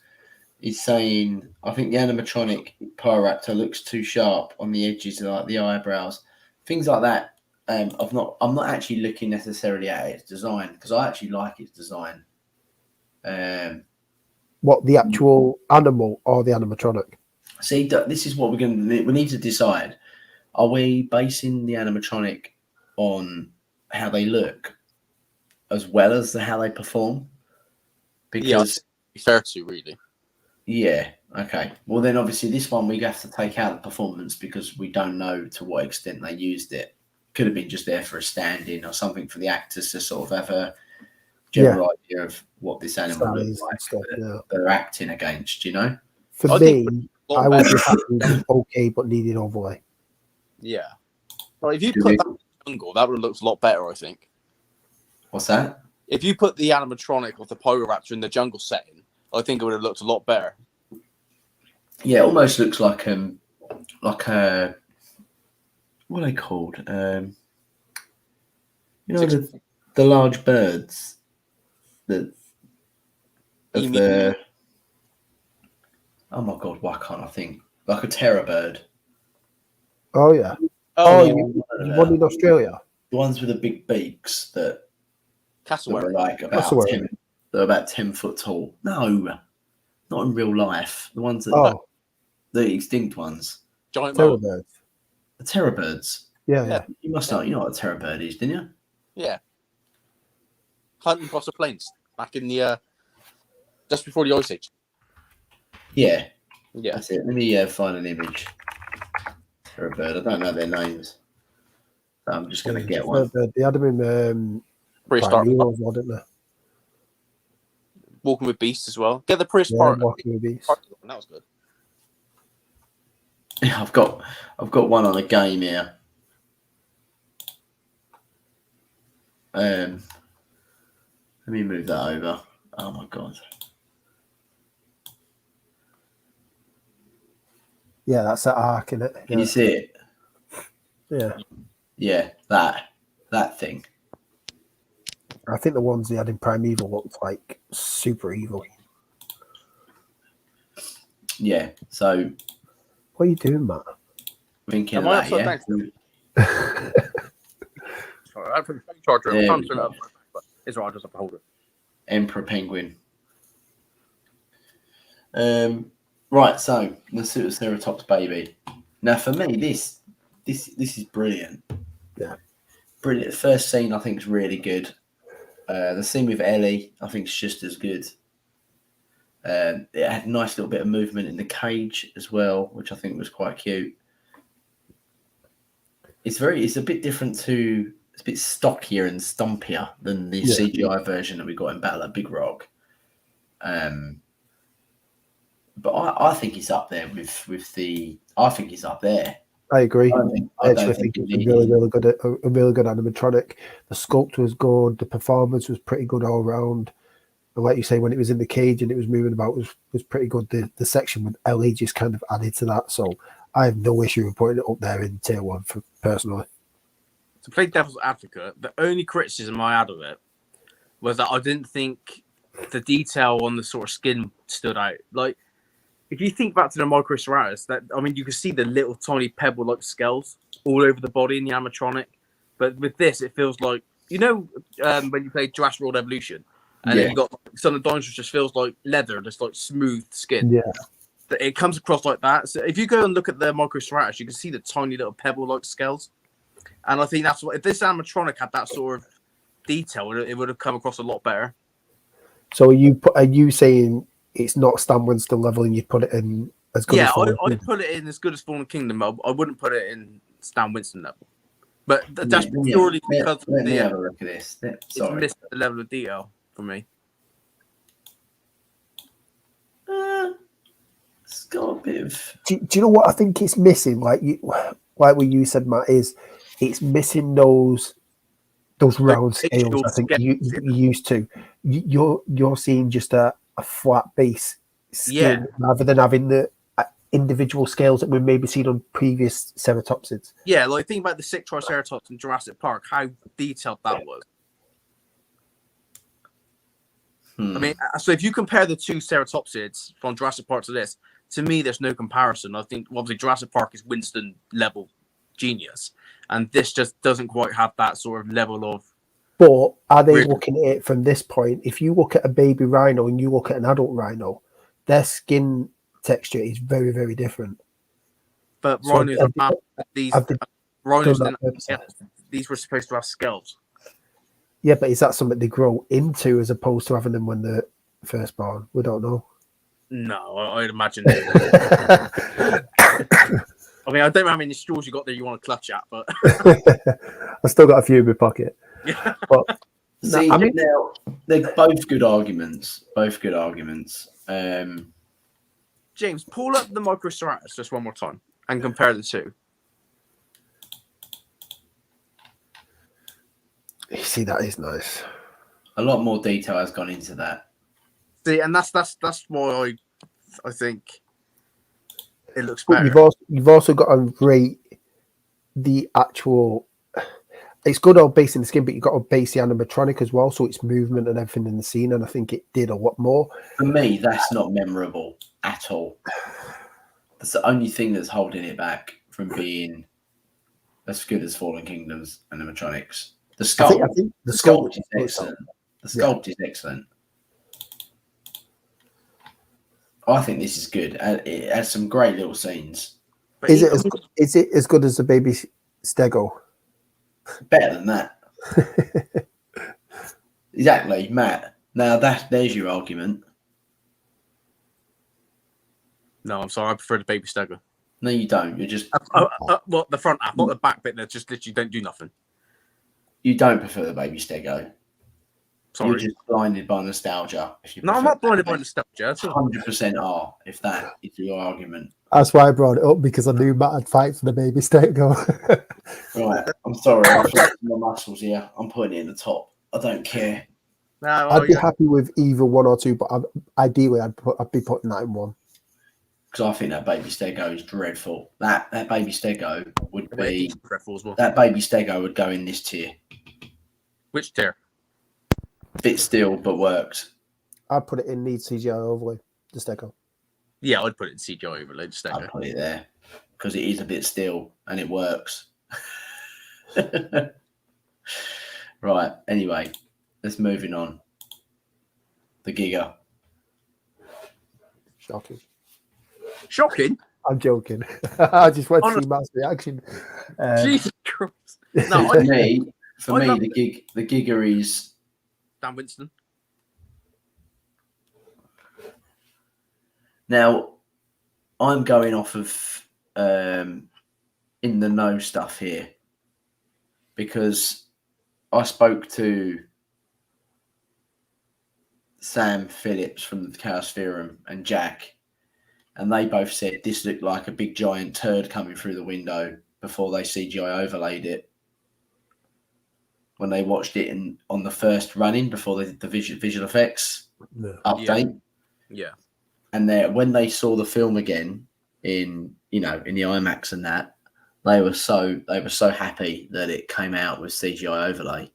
is saying, I think the animatronic Pyroraptor looks too sharp on the edges, like the eyebrows, things like that. I'm not actually looking necessarily at its design, because I actually like its design. What, the actual animal or the animatronic? See, this is what we need to decide. Are we basing the animatronic on how they look as well as how they perform? Because fair to really. Yeah. Okay. Well, then obviously this one we have to take out the performance, because we don't know to what extent they used it. Could have been just there for a stand-in or something for the actors to sort of have a general idea of what this animal looks like that they're acting against, you know? For me, I would be happy with okay, but needed overlay. Yeah. Well, if you put that in the jungle, that would have looked a lot better, I think. What's that? If you put the animatronic of the Pyroraptor in the jungle setting, I think it would have looked a lot better. Yeah, it almost looks like a what are they called? You know, the large birds oh my God, why can't I think? Like a terror bird. Oh yeah. Oh, you won in Australia? The ones with the big beaks that were like about Cassowary. 10, they're about 10 foot tall. No, not in real life. The ones that the extinct ones. Giant terror birds. The terror birds. Yeah. You must know. You know what a terror bird is, didn't you? Yeah. Hunting across the plains back in the just before the Ice Age. Yeah. Yeah. That's it. Let me find an image. Terror bird. I don't know their names. So I'm just going to get one. They had them in Prehistoric. as well, didn't they? Walking with Beasts as well. Get the prehistoric. Walking with Beasts. That was good. Yeah, I've got one on a game here. Let me move that over. Oh my god. Yeah, that's that arc in it. Can you see it? Yeah. Yeah, that thing. I think the ones they had in Primeval looked like super evil. Yeah. So what are you doing, Matt? Thinking of that, yeah. Sorry, I put the charger up. It's alright, I just have to hold it. Emperor penguin. Right, so Nasutoceratops baby. Now for me, this is brilliant. Yeah. Brilliant. The first scene I think is really good. The scene with Ellie, I think, is just as good. It had a nice little bit of movement in the cage as well, which I think was quite cute. It's a bit different to, it's a bit stockier and stumpier than the CGI version that we got in Battle at Big Rock. But I think he's up there I think he's up there. I agree. I think it's a really good animatronic. The sculpt was good. The performance was pretty good all around. And like you say, when it was in the cage and it was moving about, was pretty good. The section with Ellie just kind of added to that. So I have no issue with putting it up there in tier 1 personally. To play devil's advocate, the only criticism I had of it was that I didn't think the detail on the sort of skin stood out. Like, if you think back to the microceratus, you can see the little tiny pebble-like scales all over the body in the animatronic. But with this, it feels like, when you play Jurassic World Evolution, and then you got some of the dinosaurs just feels like leather, just like smooth skin. Yeah. It comes across like that. So if you go and look at the microceratus, you can see the tiny little pebble-like scales. And I think that's what, if this animatronic had that sort of detail, it would have come across a lot better. So are you saying it's not Stan Winston level and you put it in as good as Fallen Kingdom? I'd put it in as good as Fallen Kingdom. I wouldn't put it in Stan Winston level. But that's purely because let me have a look at this. It's missed the level of detail for me. It's got a bit of... Do you know what I think it's missing? Like what you said, Matt, is it's missing those round scales. I think you used to. You're seeing just a flat base skin rather than having the individual scales that we've maybe seen on previous ceratopsids. Yeah, like think about the sick Triceratops in Jurassic Park, how detailed that was. I mean, so if you compare the two ceratopsids from Jurassic Park to this, to me, there's no comparison. I think obviously Jurassic Park is Winston level genius, and this just doesn't quite have that sort of level of. But are they looking at it from this point? If you look at a baby rhino and you look at an adult rhino, their skin texture is very, very different. But rhinos these were supposed to have scales. Yeah, but is that something they grow into as opposed to having them when they're first born? We don't know. No, I'd imagine. I mean, I don't know how many straws you got there you want to clutch at, but I've still got a few in my pocket. But see, now they're both good arguments. James, pull up the microceratus just one more time and compare the two. You see, that is nice. A lot more detail has gone into that. See, and that's why I think it looks better. You've also got to rate the actual. It's good on basing the skin, but you've got to base the animatronic as well, so it's movement and everything in the scene. And I think it did a lot more. For me, that's not memorable at all. That's the only thing that's holding it back from being as good as Fallen Kingdom's animatronics. The I sculpt, think the sculpt is excellent. The sculpt is excellent. I think this is good. It has some great little scenes. Is it as good as the baby Stego? Better than that. Exactly, Matt. Now there's your argument. No, I'm sorry. I prefer the baby Stego. No, you don't. You're just well, the front half, not the back bit. That just literally don't do nothing. you don't prefer the baby Stego. Sorry. You're just blinded by nostalgia. No, I'm not blinded by nostalgia. 100% are. If that is your argument. That's why I brought it up, because I knew Matt had fight for the baby Stego. Right. I'm sorry. I'm flexing my muscles here. I'm putting it in the top. I don't care. No, I'd be happy with either one or two, but ideally I'd be putting that in one. Because I think that baby Stego is dreadful. That baby Stego would be dreadful as well. That baby Stego would go in this tier. Which tier? Bit still, but works. I'd put it in needs CGI overlay, the Stego. Yeah, I'd put it in CGI overlay. I'd put it there because it is a bit still and it works. Right. Anyway, let's moving on. The GiGA. Shocking. I'm joking. I just want to see Matt's reaction. Jesus Christ. No, for me, the GiGA is Dan Winston. Now, I'm going off of in the know stuff here because I spoke to Sam Phillips from the Chaos Theorem and Jack, and they both said this looked like a big giant turd coming through the window before they CGI overlaid it. When they watched it on the first run-in before they did the visual effects update. Yeah. And when they saw the film again in the IMAX and that, they were so happy that it came out with CGI overlay.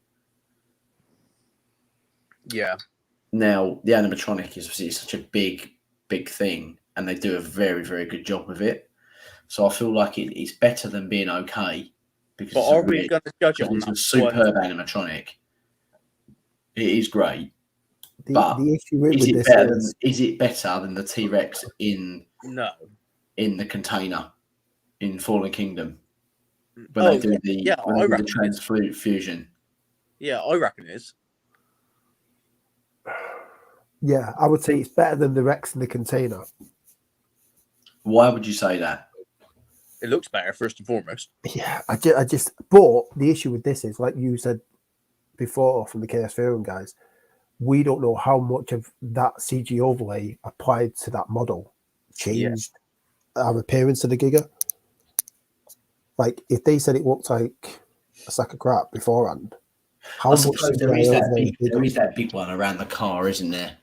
Yeah. Now the animatronic is such a big thing, and they do a very, very good job with it. So I feel like it's better than being okay. Because but are we going to judge it on it's that? A superb animatronic. It is great. But the issue with is it better than the T-Rex in the container in Fallen Kingdom? When they do the transfusion. Yeah, I reckon it is. Yeah, I would say it's better than the Rex in the container. Why would you say that? It looks better, first and foremost. Yeah, but the issue with this is, like you said before from the Chaos Theorem guys, we don't know how much of that CG overlay applied to that model changed our appearance of the GiGA. Like, if they said it looked like a sack of crap beforehand, how much there is that big one around the car, isn't there?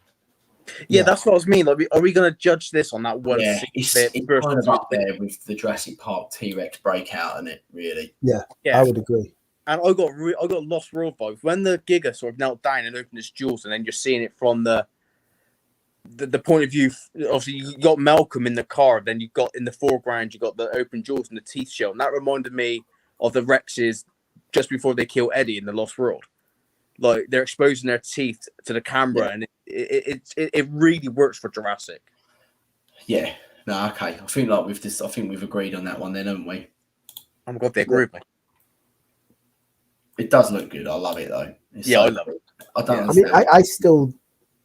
Yeah, that's what I was mean. Like, are we going to judge this on that one? Yeah, it's kind of up there with the Jurassic Park T-Rex breakout, isn't it? Really? Yeah, I would agree. And I got Lost World vibes when the GiGA sort of knelt down and opened its jaws, and then you're seeing it from the point of view. Obviously, you got Malcolm in the car. Then you got in the foreground, you got the open jaws and the teeth shell, and that reminded me of the Rexes just before they kill Eddie in the Lost World. Like, they're exposing their teeth to the camera, and it really works for Jurassic. Yeah. No, okay. I think we've agreed on that one then, haven't we? Oh my God, they agree with me. It does look good. I love it though. I love it. I don't understand. I mean,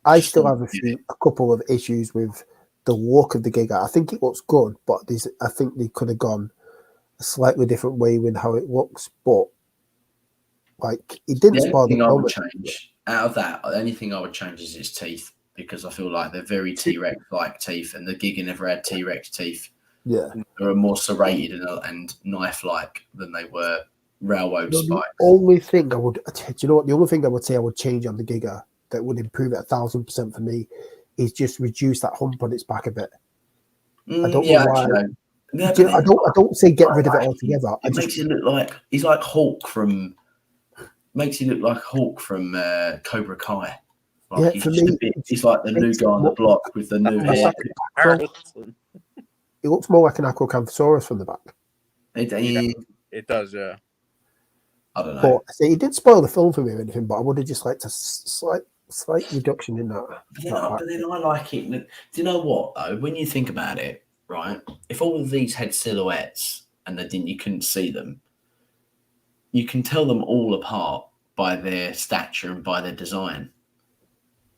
I still have a couple of issues with the look of the GiGA. I think it looks good, but I think they could have gone a slightly different way with how it looks. But like, it didn't spoil the I would change out of that. The only thing I would change is its teeth, because I feel like they're very T-Rex like teeth, and the GiGA never had T-Rex teeth. Yeah, they were more serrated and knife like than they were railroad spikes. The only thing I would, the only thing I would say I would change on the GiGA that would improve it 1,000% for me is just reduce that hump on its back a bit. I don't know why. I don't say get rid of it altogether. It makes it look like he's like Hulk from. Makes him look like Hulk from Cobra Kai. Like, for me, he's like the new guy on the block with the new hair. It looks more like an Acrocanthosaurus from the back. It does, yeah. I don't know. But see, it didn't spoil the film for me or anything. But I would have just liked a slight reduction in that. But then I like it. Do you know what though? When you think about it, right? If all of these had silhouettes and you couldn't see them, you can tell them all apart by their stature and by their design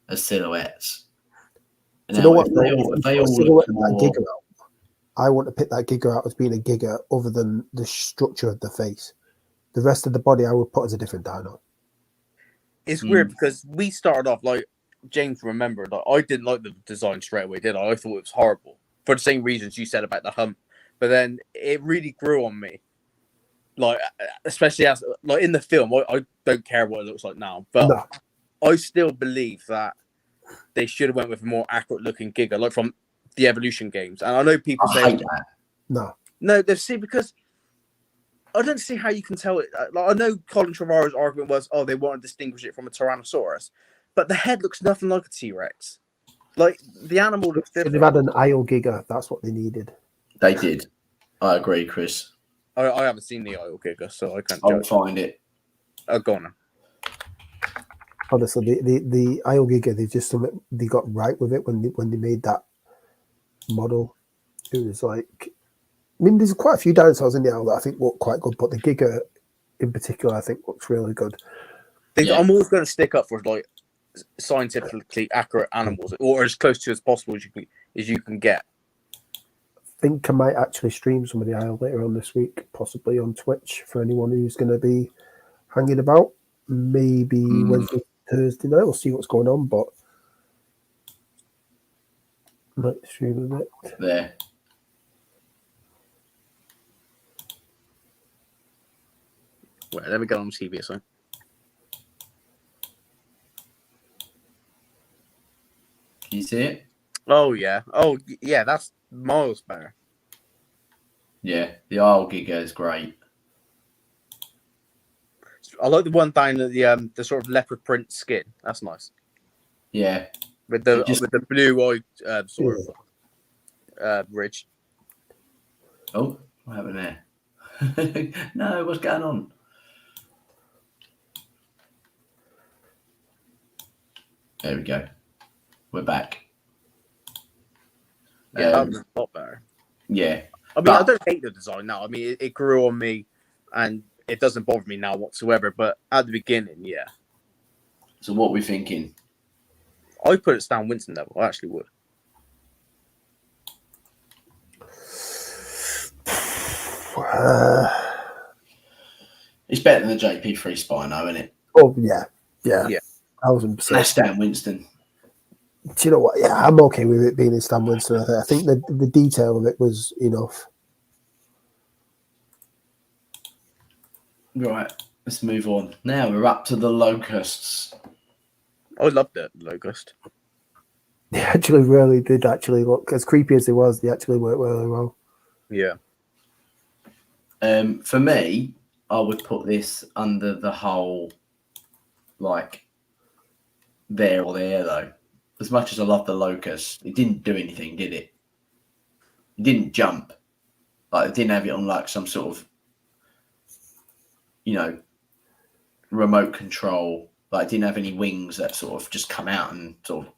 as silhouettes. Do you know what? If they all look more... I want to pick that GiGA out as being a GiGA other than the structure of the face. The rest of the body I would put as a different dino. It's weird because we started off like James remembered. Like, I didn't like the design straight away, did I? I thought it was horrible for the same reasons you said about the hump. But then it really grew on me. Like, especially as like in the film, I don't care what it looks like now, but I still believe that they should have went with a more accurate looking GiGA, like from the Evolution games. And I know people say hate that. No, they see because I don't see how you can tell it. Like, I know Colin Trevorrow's argument was, oh, they want to distinguish it from a Tyrannosaurus, but the head looks nothing like a T-Rex. Like the animal looks different. They've had an IO GiGA. That's what they needed. They did. I agree, Chris. I haven't seen the IO GiGA, so I can't. I'll find it. Go on. Honestly, the IO GiGA, they got right with it when they made that model. It was like, I mean, there's quite a few dinosaurs in the IO that I think look quite good, but the GiGA in particular, I think looks really good. I'm always going to stick up for like scientifically accurate animals, or as close to as possible as you can get. I think I might actually stream some of the IO later on this week, possibly on Twitch for anyone who's going to be hanging about. Maybe Wednesday, Thursday night. We'll see what's going on, but might stream a bit. There. Wait, let me go on TV. So. Can you see it? Oh yeah. That's miles better. Yeah, the Isle GiGA is great. I like the one down at the sort of leopard print skin. That's nice. Yeah, with the blue eye sort of ridge. Oh, what happened there? No, what's going on? There we go. We're back. Yeah, that was a lot better. Yeah. I mean, I don't hate the design now. I mean, it grew on me, and it doesn't bother me now whatsoever. But at the beginning, yeah. So what are we thinking? I put it Stan Winston level. I actually would. It's better than the JP3 Spino, isn't it? Oh yeah. 1,000%. That's Stan Winston. Do you know what? Yeah, I'm okay with it being in Stan Winston. I think the detail of it was enough. Right, let's move on. Now we're up to the locusts. I loved it, locust. They actually really did look, as creepy as it was, they actually worked really well. Yeah. For me, I would put this under the whole, like, there or there, though. As much as I love the locust, it didn't do anything, did it? It didn't jump. Like, it didn't have it on, like, some sort of, remote control. Like, it didn't have any wings that sort of just come out and sort of,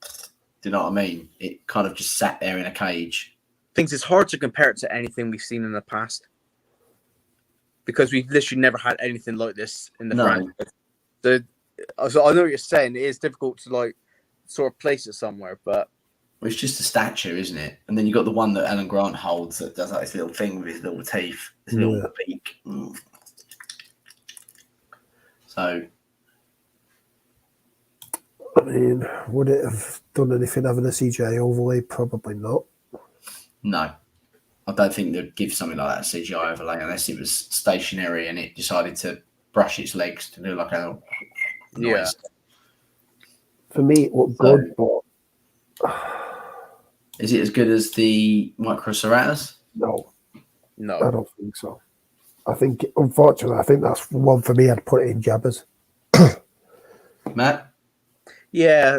do you know what I mean? It kind of just sat there in a cage. Things it's hard to compare it to anything we've seen in the past. Because we've literally never had anything like this in the franchise. So I know what you're saying. It is difficult to, like, sort of place it somewhere, but it's just a statue, isn't it? And then you got the one that Alan Grant holds that does like this little thing with his little teeth, his little beak. So, I mean, would it have done anything having a CGI overlay? Probably not. No, I don't think they'd give something like that a CGI overlay unless it was stationary and it decided to brush its legs to do like a noise. Yeah. For me, it looked good, but is it as good as the microceratus? No, I don't think so. I think, unfortunately, that's one for me. I'd put it in Jabbers. Matt? Yeah,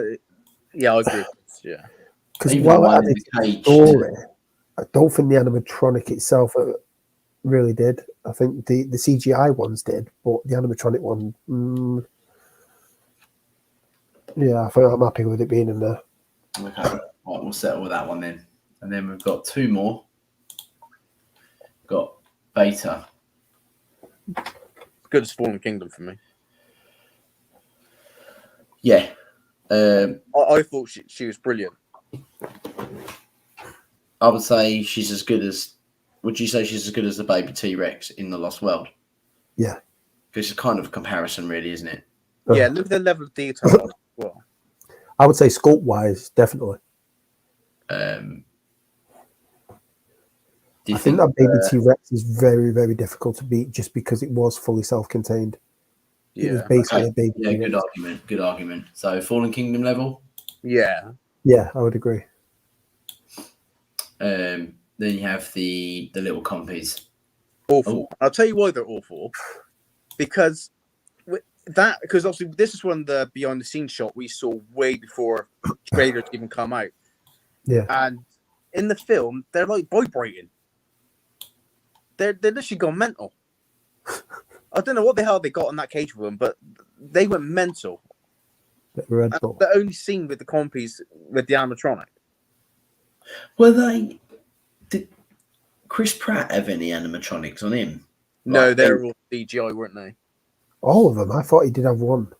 I agree. Yeah, because while I had a story, I don't think the animatronic itself really did. I think the CGI ones did, but the animatronic one, yeah, I think I'm happy with it being in there. Okay, right, we'll settle with that one then. And then we've got two more. Got Beta. Good as Fallen Kingdom for me. Yeah. I thought she was brilliant. I would say she's as good as. Would you say she's as good as the baby T-Rex in The Lost World? Yeah. Because it's kind of a comparison, really, isn't it? Yeah, look at the level of detail on it as well. I would say sculpt-wise, definitely. Do I you think that baby T-Rex is very, very difficult to beat just because it was fully self-contained. Yeah. It was basically a baby Yeah, T-Rex. good argument. So Fallen Kingdom level? Yeah. Yeah, I would agree. Then you have the little compies. Awful. I'll tell you why they're awful. Because obviously this is one of the behind the scenes shot we saw way before trailers even come out. Yeah. And in the film, they're like vibrating. They're literally gone mental. I don't know what the hell they got in that cage with them, but they went mental. The only scene with the compies with the animatronic. Did Chris Pratt have any animatronics on him? No, they were all CGI, weren't they? All of them. I thought he did have one.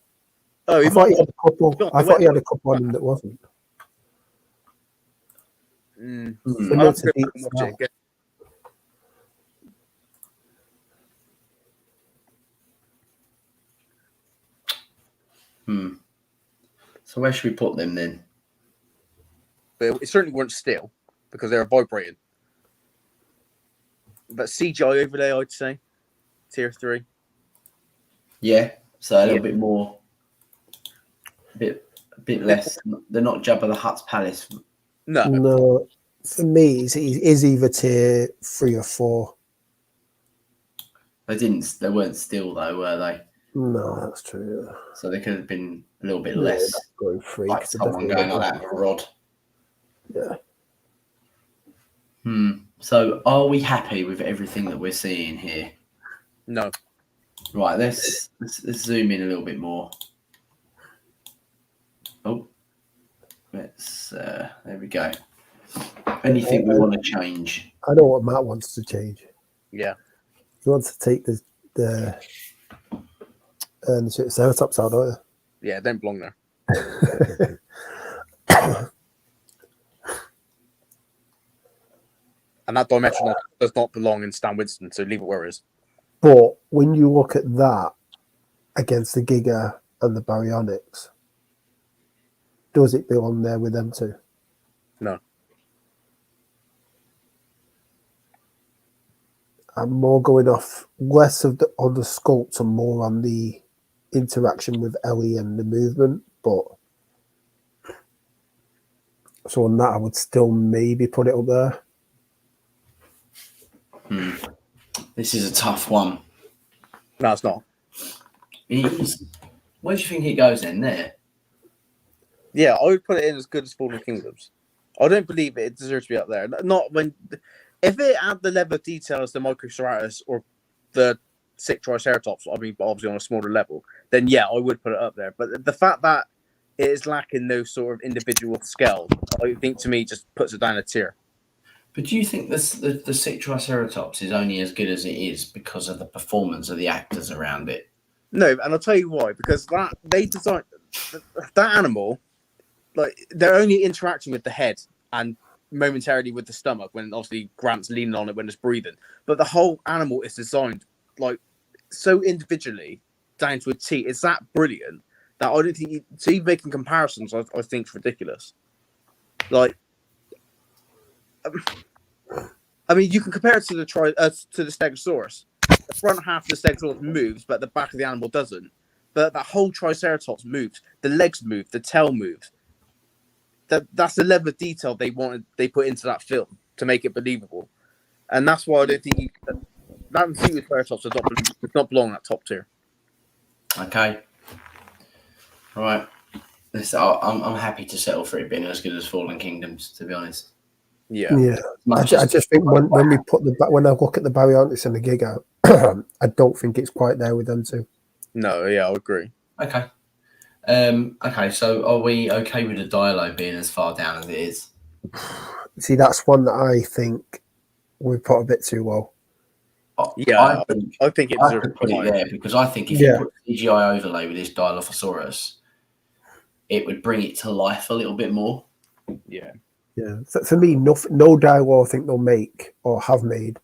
Oh, I thought he had a couple. I thought he had a couple on him that wasn't. I'll have to go back and watch it again. So where should we put them then? But it certainly weren't still because they were vibrating. But CGI over there, I'd say. Tier 3. Yeah, so a little bit more, a bit less. They're not Jabba the Hutt's palace. No. For me, it is either tier 3 or 4. They weren't still though, were they? No, that's true. Yeah. So they could have been a little bit less. Going free, like someone going like that with a rod. Yeah. So are we happy with everything that we're seeing here? No. Right, let's zoom in a little bit more. Oh, there we go. Anything we want to change? I know what Matt wants to change. Yeah. He wants to take the Ceratops out, don't you? Yeah, don't belong there. And that Dimetrodon does not belong in Stan Winston, so leave it where it is. But when you look at that against the GiGA and the Baryonyx, does it belong there with them too? No. I'm more going off less on the sculpt and more on the interaction with Ellie and the movement, but so on that I would still maybe put it up there. This is a tough one. No, it's not. Where do you think it goes in there? Yeah, I would put it in as good as Fallen Kingdoms. I don't believe it deserves to be up there. Not when, if it had the level of detail as the microceratus or the sick Triceratops, I mean, obviously on a smaller level, then yeah, I would put it up there. But the fact that it is lacking those sort of individual scale, I think to me just puts it down a tier. But do you think the sick Triceratops is only as good as it is because of the performance of the actors around it? No, and I'll tell you why. Because they designed that animal, like they're only interacting with the head and momentarily with the stomach when obviously Grant's leaning on it when it's breathing. But the whole animal is designed like so individually down to a T. It's that brilliant that I don't think even making comparisons, I think, is ridiculous. Like, I mean, you can compare it to the Stegosaurus. The front half of the Stegosaurus moves, but the back of the animal doesn't. But that whole Triceratops moves. The legs move. The tail moves. That's the level of detail they put into that film to make it believable, and that's why I don't think that Triceratops does not belong in that top tier. Okay, all right. I'm happy to settle for it being as good as Fallen Kingdoms, to be honest. Yeah. I just think when we put when I look at the Baryonyx and the GiGA, I don't think it's quite there with them two. No, yeah, I agree. Okay. Okay, so are we okay with the Dilo being as far down as it is? See, that's one that I think we put a bit too low. Yeah, I think it I could put it there because I think if you put CGI overlay with this Dilophosaurus, it would bring it to life a little bit more. Yeah. Yeah. For me, no Dilo I think they'll make or have made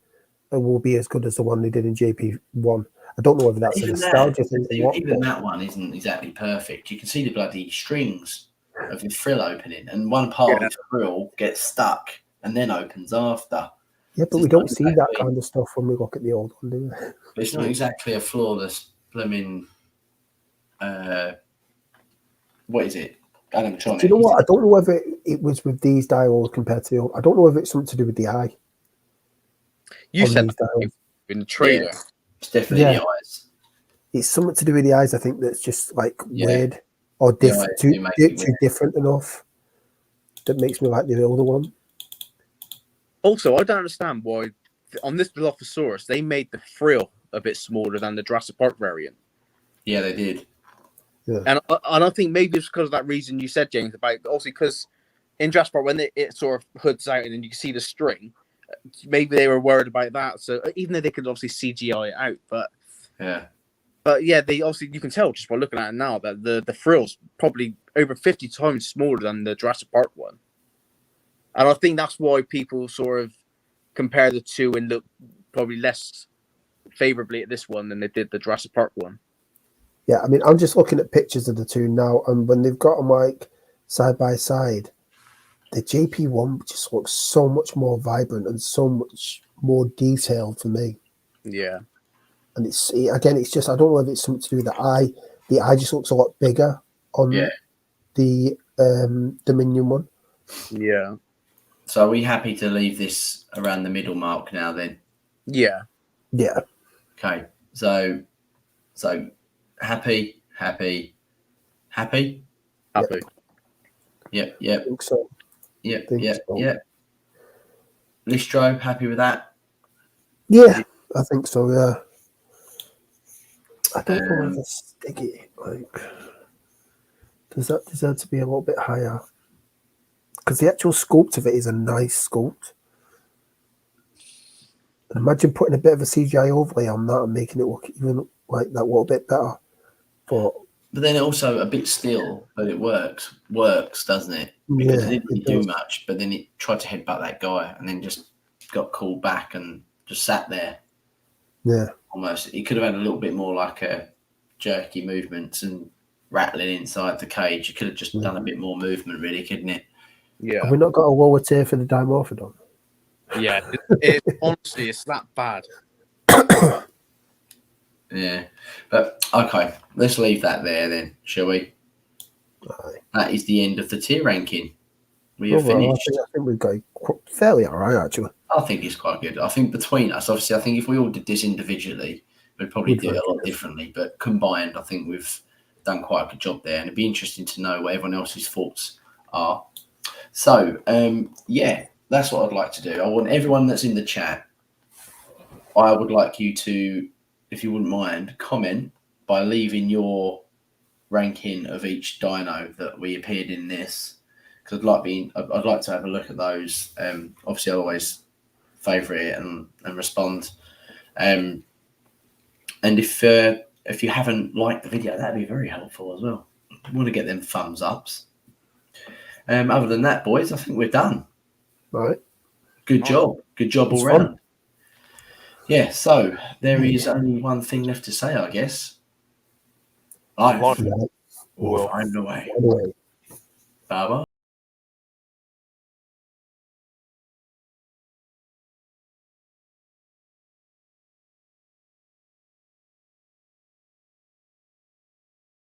will be as good as the one they did in JP1. I don't know whether that's a nostalgia thing or what. Even that one isn't exactly perfect. You can see the bloody strings of the frill opening, and one part of the frill gets stuck and then opens after. Yeah, but we don't see that kind of stuff when we look at the old one, do we? It's not exactly a flawless blooming. What is it? Animatronic. Do you know what? I don't know whether it was with these dials compared to the old. I don't know if it's something to do with the eye. You said that in the trailer. Yeah, it's definitely the eyes. It's something to do with the eyes, I think, that's just like weird or different, too different enough that makes me like the older one. Also, I don't understand why on this Dilophosaurus they made the frill a bit smaller than the Jurassic Park variant. Yeah, they did. Yeah. And I think maybe it's because of that reason you said, James, about also because in Jurassic Park when it sort of hoods out and then you can see the string, maybe they were worried about that. So even though they could obviously CGI it out, but yeah, they obviously you can tell just by looking at it now that the frill's probably over 50 times smaller than the Jurassic Park one. And I think that's why people sort of compare the two and look probably less favorably at this one than they did the Jurassic Park one. Yeah, I mean, I'm just looking at pictures of the two now, and when they've got them like side by side, the JP1 just looks so much more vibrant and so much more detailed for me. Yeah. And it's just, I don't know if it's something to do with the eye. The eye just looks a lot bigger on the Dominion one. Yeah. So are we happy to leave this around the middle mark now then? Yeah. Yeah. Okay. So happy. Yep. I think so. Yep. Lystro, happy with that? Yeah, I think so, yeah. I don't know whether Stiggy, does that deserve to be a little bit higher? Because the actual sculpt of it is a nice sculpt. And imagine putting a bit of a CGI overlay on that and making it look even like that little bit better. But then also a bit still, but it works, doesn't it? Because it didn't really do much, but then it tried to headbutt that guy and then just got called back and just sat there. Yeah. Almost. It could have had a little bit more like a jerky movements and rattling inside the cage. You could have just done a bit more movement, really, couldn't it? Yeah. Have we not got a lower tier for the Dimorphodon? Yeah. Honestly, it's that bad. Yeah. But, okay, let's leave that there then, shall we? Aye. That is the end of the tier ranking. We have finished. I think we've got fairly all right, actually. I think it's quite good. I think between us, obviously, I think if we all did this individually, we'd probably do it a lot differently. But combined, I think we've done quite a good job there. And it'd be interesting to know what everyone else's thoughts are. So, that's what I'd like to do. I want everyone that's in the chat, I would like you to, if you wouldn't mind, comment by leaving your ranking of each dino that we appeared in this. Because I'd like to have a look at those. Obviously, I always favourite it and respond. And if you haven't liked the video, that'd be very helpful as well. We want to get them thumbs ups. Other than that, boys, I think we're done. All right. Good job all round. Yeah. So there is only one thing left to say, I guess. Life will find a way. Bye bye.